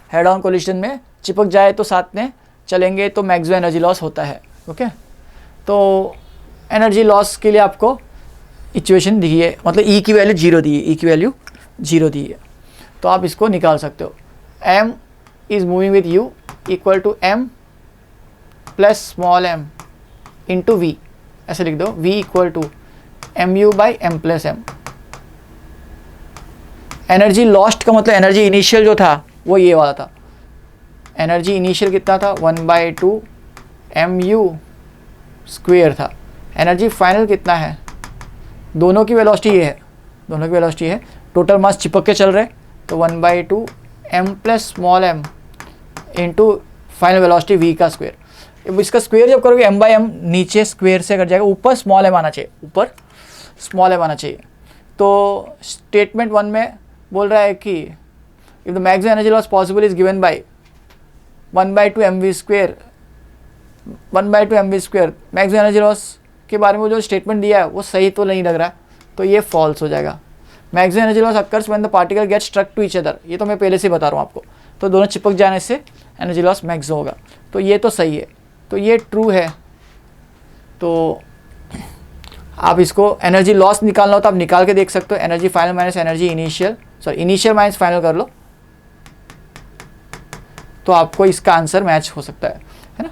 हेड ऑन कोलिजन में चिपक जाए तो साथ में चलेंगे तो मैक्सिमम एनर्जी लॉस होता है। ओके, तो एनर्जी लॉस के लिए आपको इक्वेशन दी है, मतलब E की वैल्यू 0 दी है, E की वैल्यू 0 दी है, तो आप इसको निकाल सकते हो। m is moving with u equal to m plus small m into v, ऐसे लिख दो, v equal to mu/m plus m। Energy lost का मतलब एनर्जी इनिशियल जो था वो ये वाला था, एनर्जी इनिशियल कितना था 1/2 mu स्क्वेयर था। एनर्जी फाइनल कितना है, दोनों की वेलोसिटी ये है, दोनों की वेलोसिटी है, टोटल मास चिपक के चल रहे, तो 1/2 m plus small m into final velocity v का स्क्वायर। अब इसका स्क्वायर जब करोगे m/m नीचे स्क्वायर से कट जाएगा, ऊपर स्मॉल m आना चाहिए, ऊपर स्मॉल m आना चाहिए। तो स्टेटमेंट 1 में बोल रहा है कि if the maximum energy loss possible is given bye 1/2 mv square, 1/2 mv square. Maximum energy loss के बारे में जो स्टेटमेंट दिया है वो सही तो नहीं लग रहा है, तो ये फॉल्स हो जाएगा। Maximum energy loss occurs when the particle get struck to each other, ये तो मैं पहले से बता रहा हूँ आपको, तो दोनों चिपक जाने से एनर्जी लॉस मैक्सिमम होगा, तो ये तो सही है, तो ये ट्रू है। तो आप इसको एनर्जी लॉस निकालना हो तो आप निकाल के देख सकते हो, energy final minus energy initial, sorry initial minus final कर लो, तो आपको इसका आंसर मैच हो सकता है ना।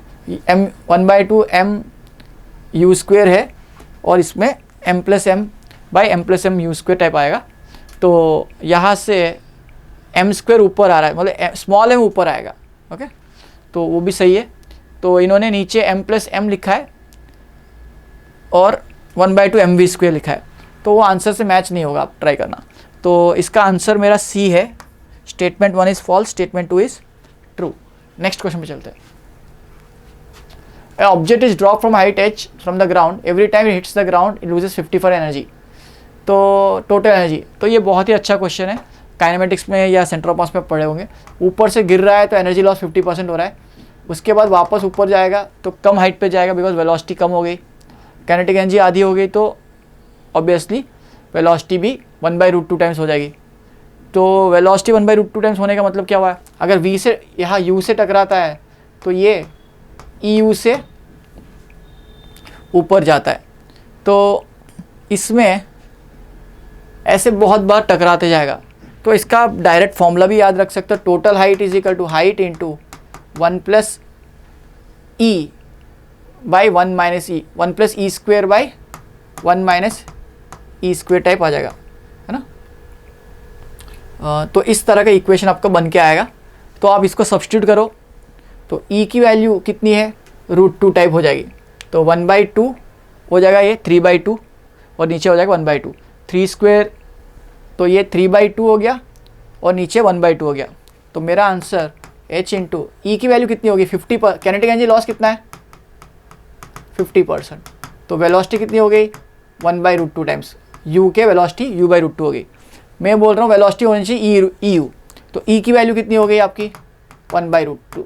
m 1/2 m u स्क्वेयर है और इसमें m plus m u square type आएगा, तो यहाँ से m स्क्वेयर ऊपर आ रहा है, मतलब स्मॉल m ऊपर आएगा। ओके, तो वो भी सही है। तो इन्होंने नीचे m प्लस m लिखा है और 1/2 mv स्क्वेयर लिखा है, तो वो आंसर से मैच नहीं होगा, आप ट्राई करना। तो इसका आंसर मेरा C है, statement 1 is false, statement 2 is true. Next question पे चलते हैं। An object is dropped from height h from the ground. Every time it hits the ground, it loses 54 energy. तो टोटल एनर्जी, तो ये बहुत ही अच्छा क्वेश्चन है, काइनेमेटिक्स में या सेंटर ऑफ मास में पढ़े होंगे। ऊपर से गिर रहा है तो एनर्जी लॉस 50% हो रहा है, उसके बाद वापस ऊपर जाएगा तो कम हाइट पे जाएगा बिकॉज वेलोसिटी कम हो गई, काइनेटिक एनर्जी आधी हो गई, तो ऑब्वियसली वेलोसिटी भी 1/√2 टाइम्स हो जाएगी। तो वेलोसिटी 1/√2 टाइम्स होने का मतलब क्या हुआ है, अगर v से यहाँ u से टकराता है तो ये EU से ऊपर जाता है, तो इसमें ऐसे बहुत बार टकराते जाएगा। तो इसका आप डायरेक्ट फॉर्मूला भी याद रख सकते हो, total height is equal to height into 1 plus e by 1 minus e, 1 plus e square by 1 minus e square type आ जाएगा, है ना। तो इस तरह का इक्वेशन आपका बन के आएगा। तो आप इसको सब्स्टिट्यूट करो तो ई की वैल्यू कितनी है, √2 टाइप हो जाएगी। तो 1/2 हो जाएगा ये 3/2 और नीचे हो जाएगा 1/2। 3 स्क्वेयर तो ये 3/2 हो गया और नीचे 1/2 हो गया। तो मेरा आंसर h इंटू ई की वैल्यू कितनी होगी 50 पर काइनेटिक एनर्जी लॉस कितना है 50%। तो वेलोसिटी कितनी हो गई 1/√2 टाइम्स u के वेलोसिटी u/√2 हो गई। मैं बोल रहा हूँ वेलोसिटी होनी चाहिए ई u। तो ई की वैल्यू कितनी हो गई आपकी 1/√2।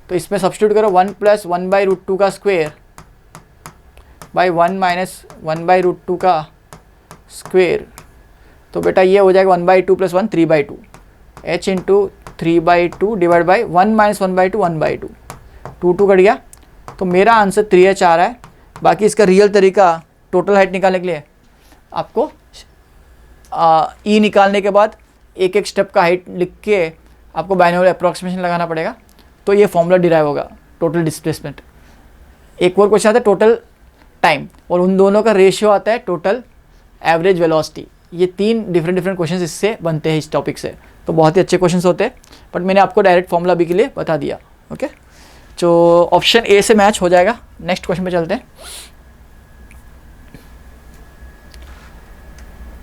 तो इसमें सब्स्टिट्यूट करो 1 + 1/√2 का स्क्वेयर बाई 1 - 1/√2 का स्क्वेयर। तो बेटा ये हो जाएगा 1/2 + 1 3/2 h into 3/2 divide by 1 - 1/2 1/2 2 cut गया। तो मेरा आंसर 3h आ रहा है। बाकी इसका रियल तरीका टोटल हाइट निकालने के लिए आपको ई निकालने के बाद एक एक स्टेप का हाइट लिख के आपको बाइनोमियल अप्रॉक्सीमेशन लगाना पड़ेगा। तो ये फॉर्मूला डिराइव होगा टोटल डिस्प्लेसमेंट। एक और क्वेश्चन आता है टोटल टाइम और उन दोनों का रेशियो आता है टोटल एवरेज वेलोसिटी। ये 3 डिफरेंट क्वेश्चंस इससे बनते हैं इस टॉपिक से। तो बहुत ही अच्छे क्वेश्चंस होते हैं बट मैंने आपको डायरेक्ट फॉर्मूला भी के लिए बता दिया। ओके तो ऑप्शन ए से मैच हो जाएगा। नेक्स्ट क्वेश्चन पे चलते हैं।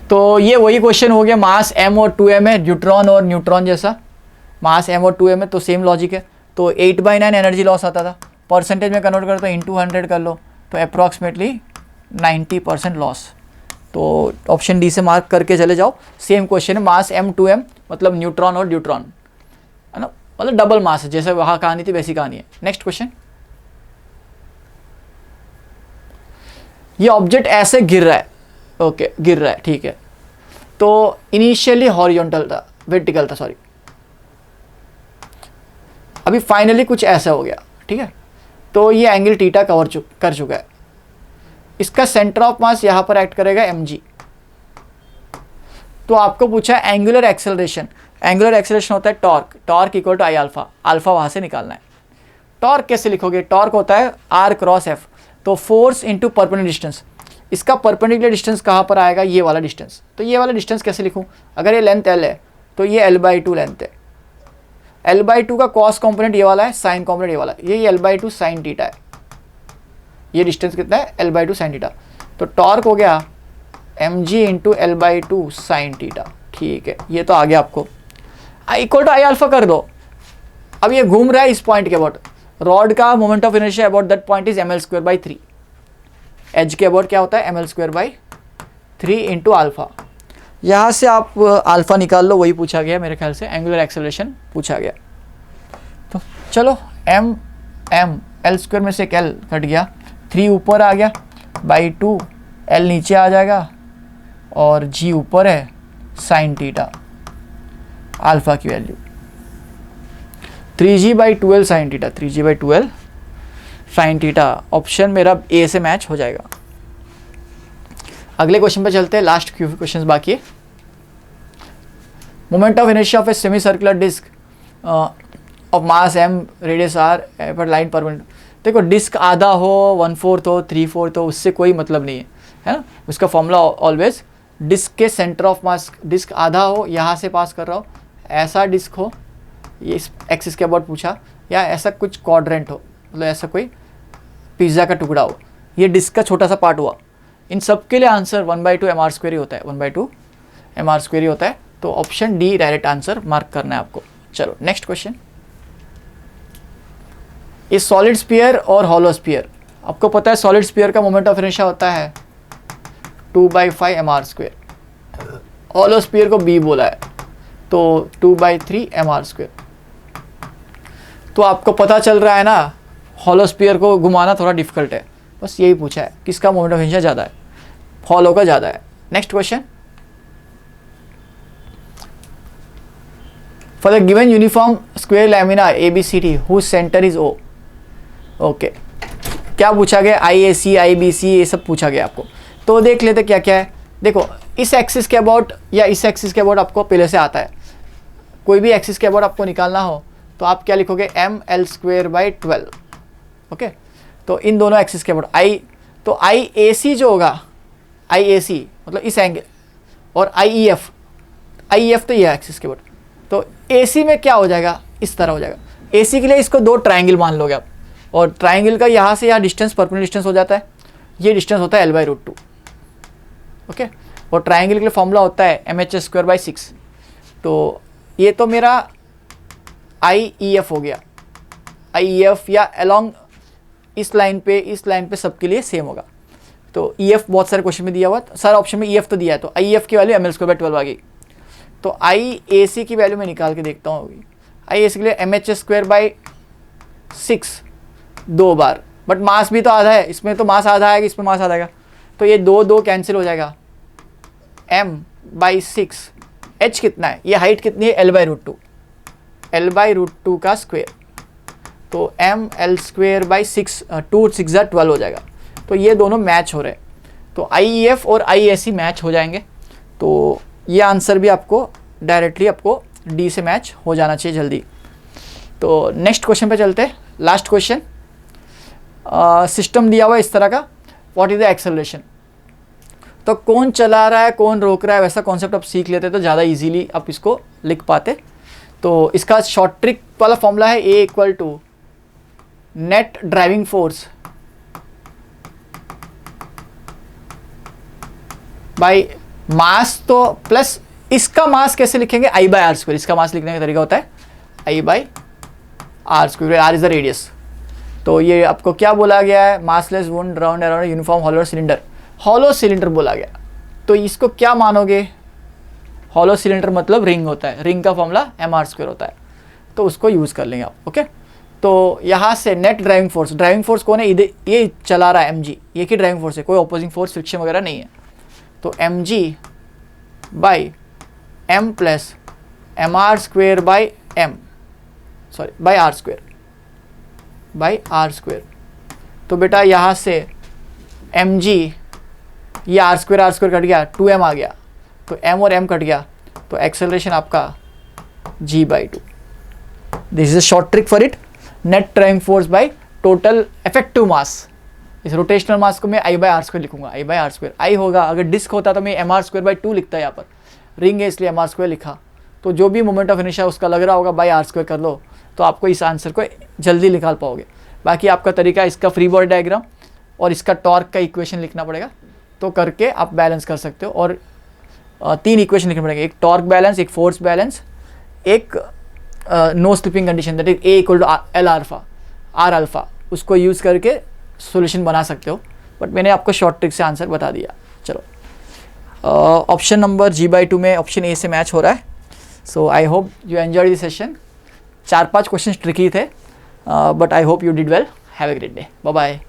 तो ये वही क्वेश्चन हो गया, मास m और 2m है, न्यूट्रॉन और न्यूट्रॉन जैसा। मास m और 2m है तो सेम लॉजिक है। तो 8/9 एनर्जी लॉस आता था, परसेंटेज में कन्वर्ट करो तो इंटू 100 कर लो तो अप्रॉक्सीमेटली 90% लॉस। तो ऑप्शन डी से मार्क करके चले जाओ। सेम क्वेश्चन है, मास m 2m मतलब न्यूट्रॉन और न्यूट्रॉन है ना, मतलब डबल मास है, जैसे वहाँ कहानी थी वैसी कहानी है। नेक्स्ट क्वेश्चन, ये ऑब्जेक्ट ऐसे गिर रहा है, ओके गिर रहा है ठीक है। तो इनिशियली हॉरिजॉन्टल था, वर्टिकल था सॉरी, अभी फाइनली कुछ ऐसा हो गया ठीक है। तो ये एंगल थीटा कर चुका है। इसका सेंटर ऑफ मास यहाँ पर एक्ट करेगा mg। तो आपको पूछा है एंगुलर एक्सेलरेशन। एंगुलर एक्सेलरेशन होता है torque, torque equal to I alpha, alpha वहाँ से निकालना है। टॉर्क कैसे लिखोगे, टॉर्क होता है R क्रॉस F। तो फोर्स इंटू परपेंडिकुलर डिस्टेंस, इसका परपेंडिकुलर डिस्टेंस कहाँ पर आएगा, ये वाला डिस्टेंस। तो ये वाला डिस्टेंस कैसे लिखूँ, अगर ये लेंथ L है तो ये L/2 लेंथ है। L/2 का कॉस कॉम्पोनेंट ये वाला है, साइन कॉम्पोनेंट ये वाला है, ये L/2 साइन थीटा है। ये डिस्टेंस कितना है L/2 साइन थीटा। तो टॉर्क हो गया mg into L/2 sine theta. ठीक है, ये तो आ गया आपको। इक्वल टू I अल्फा कर दो। अब ये घूम रहा है इस पॉइंट के अबाउट, रॉड का moment of inertia about that point is ml²/3। Edge के अबाउट क्या होता है ml²/3 इंटू अल्फा। यहाँ से आप अल्फा निकाल लो, वही पूछा गया मेरे ख्याल से, एंगुलर एक्सेलरेशन पूछा गया। तो चलो m L² में से एक L कट गया, 3 ऊपर आ गया /2, L नीचे आ जाएगा और g ऊपर है साइन थीटा, अल्फा की value 3g/12 sine theta, 3g/12 sine theta. Option मेरा ए से मैच हो जाएगा। अगले क्वेश्चन पे चलते हैं, लास्ट फ्यू क्वेश्चंस बाकी है। Moment of inertia of a semicircular disc of mass m, radius r पर लाइन परपेंडिकुलर। देखो डिस्क आधा हो, 1/4 हो, 3/4 हो, उससे कोई मतलब नहीं है ना। उसका फॉर्मूला ऑलवेज डिस्क के सेंटर ऑफ मास, डिस्क आधा हो, यहाँ से पास कर रहा हो, ऐसा डिस्क हो, ये इस एक्सिस के अबाउट पूछा, या ऐसा कुछ क्वाड्रेंट हो, मतलब ऐसा कोई पिज़्ज़ा का टुकड़ा हो, ये डिस्क का छोटा सा पार्ट हुआ। इन सब के लिए आंसर 1/2 mr² ही होता है, 1/2 mr² ही होता है। तो option D direct answer mark करना है आपको। चलो नेक्स्ट क्वेश्चन, ये सॉलिड स्फीयर और हॉलो स्फीयर। आपको पता है सॉलिड स्फीयर का मोमेंट ऑफ इनर्शिया होता है 2/5 mr², हॉलो स्फीयर को b बोला है तो 2/3 mr²। तो आपको पता चल रहा है ना, हॉलो स्फीयर को घुमाना थोड़ा डिफिकल्ट है, बस यही पूछा है किसका मोमेंट ऑफ इनर्शिया ज़्यादा है, हॉलो का ज़्यादा है। Next question, for the given uniform square lamina ABCD whose centre is O। Okay, क्या पूछा गया, IAC IBC ये सब पूछा गया आपको। तो देख लेते क्या क्या है। देखो इस एक्सिस के अबाउट या इस एक्सिस के अबाउट आपको पहले से आता है, कोई भी एक्सिस के अबाउट आपको निकालना हो तो आप क्या लिखोगे ml²/12। ओके, तो इन दोनों एक्सिस के अबाउट I, तो IAC जो होगा, IAC मतलब इस एंगल, और IEF, आई एफ तो ये एक्सिस के ऊपर। तो ए सी में क्या हो जाएगा, इस तरह हो जाएगा। ए सी के लिए इसको दो ट्राइंगल मान लोगे आप, और ट्राइंगल का यहाँ से यहाँ डिस्टेंस परपेंडिकुलर डिस्टेंस हो जाता है, ये डिस्टेंस होता है L/√2। ओके, और ट्राइंगल के लिए फॉर्मूला होता है MH²/6। तो ये तो मेरा IEF हो गया। IEF या अलोंग इस लाइन पे सबके लिए सेम होगा। तो EF बहुत सारे क्वेश्चन में दिया हुआ, सारे ऑप्शन में EF तो दिया है, तो IEF की वैल्यू mL²/12 आ गई। तो IAC की वैल्यू मैं निकाल के देखता हूँ। IAC के लिए MH²/6 2 बार, बट मास भी तो आधा है, इसमें तो मास आधा आएगा, इसमें मास आधा आएगा, तो ये 2 कैंसिल हो जाएगा। m/6, h कितना है, ये हाइट कितनी है L/√2, L/√2 का स्क्वायर, तो mL²/6 2 6 12 हो जाएगा। तो ये दोनों मैच हो रहे हैं, तो IEF और IAC मैच हो जाएंगे। तो ये आंसर भी आपको डायरेक्टली आपको डी से मैच हो जाना चाहिए जल्दी। तो नेक्स्ट क्वेश्चन पे चलते हैं, लास्ट क्वेश्चन। सिस्टम दिया हुआ है इस तरह का, व्हाट इज द एक्सेलरेशन। तो कौन चला रहा है कौन रोक रहा है, वैसा कॉन्सेप्ट आप सीख लेते तो ज़्यादा इजीली आप इसको लिख पाते। तो इसका शॉर्ट ट्रिक वाला फॉर्मूला है A = net driving force by mass, तो प्लस इसका मास कैसे लिखेंगे, I/r²। इसका मास लिखने का तरीका होता है I/r², r is the radius. तो ये आपको क्या बोला गया है, massless wound round around uniform hollow cylinder, hollow cylinder बोला गया। तो इसको क्या मानोगे, हॉलो सिलेंडर मतलब रिंग होता है, रिंग का फॉर्मूला mr² होता है, तो उसको यूज़ कर लेंगे आप। ओके, तो यहाँ से नेट ड्राइविंग फोर्स कौन है, ये चला रहा है mg, ये की ड्राइविंग फोर्स है, कोई अपोजिंग फोर्स फ्रिक्शन वगैरह नहीं है। तो mg/m + mr²/m, सॉरी r²। तो बेटा यहाँ से mg, ये r² कट गया, 2m आ गया, तो m और m कट गया, तो एक्सेलरेशन आपका g/2। This is a short trick for it, net driving force by total effective mass. इस रोटेशनल मास को मैं I/r² लिखूंगा, I/r²। I होगा, अगर डिस्क होता तो मैं mr²/2 लिखता है, यहाँ पर रिंग है इसलिए mr² लिखा। तो जो भी मोमेंट ऑफ इनर्शिया उसका लग रहा होगा r² कर लो, तो आपको इस आंसर को जल्दी निकाल पाओगे। बाकी आपका तरीका इसका फ्री बॉडी डायग्राम और इसका टॉर्क का इक्वेशन लिखना पड़ेगा, तो करके आप बैलेंस कर सकते हो। और 3 इक्वेशन लिखने पड़ेंगे, एक टॉर्क बैलेंस, एक फोर्स बैलेंस, एक no slipping condition, that is A = L∝, उसको यूज़ करके सॉल्यूशन बना सकते हो। बट मैंने आपको शॉर्ट ट्रिक से आंसर बता दिया। चलो, ऑप्शन नंबर G/2 में ऑप्शन A से मैच हो रहा है। So I hope you enjoy this session. 4-5 question tricky थे, but I hope you did well. Have a great day, bye bye.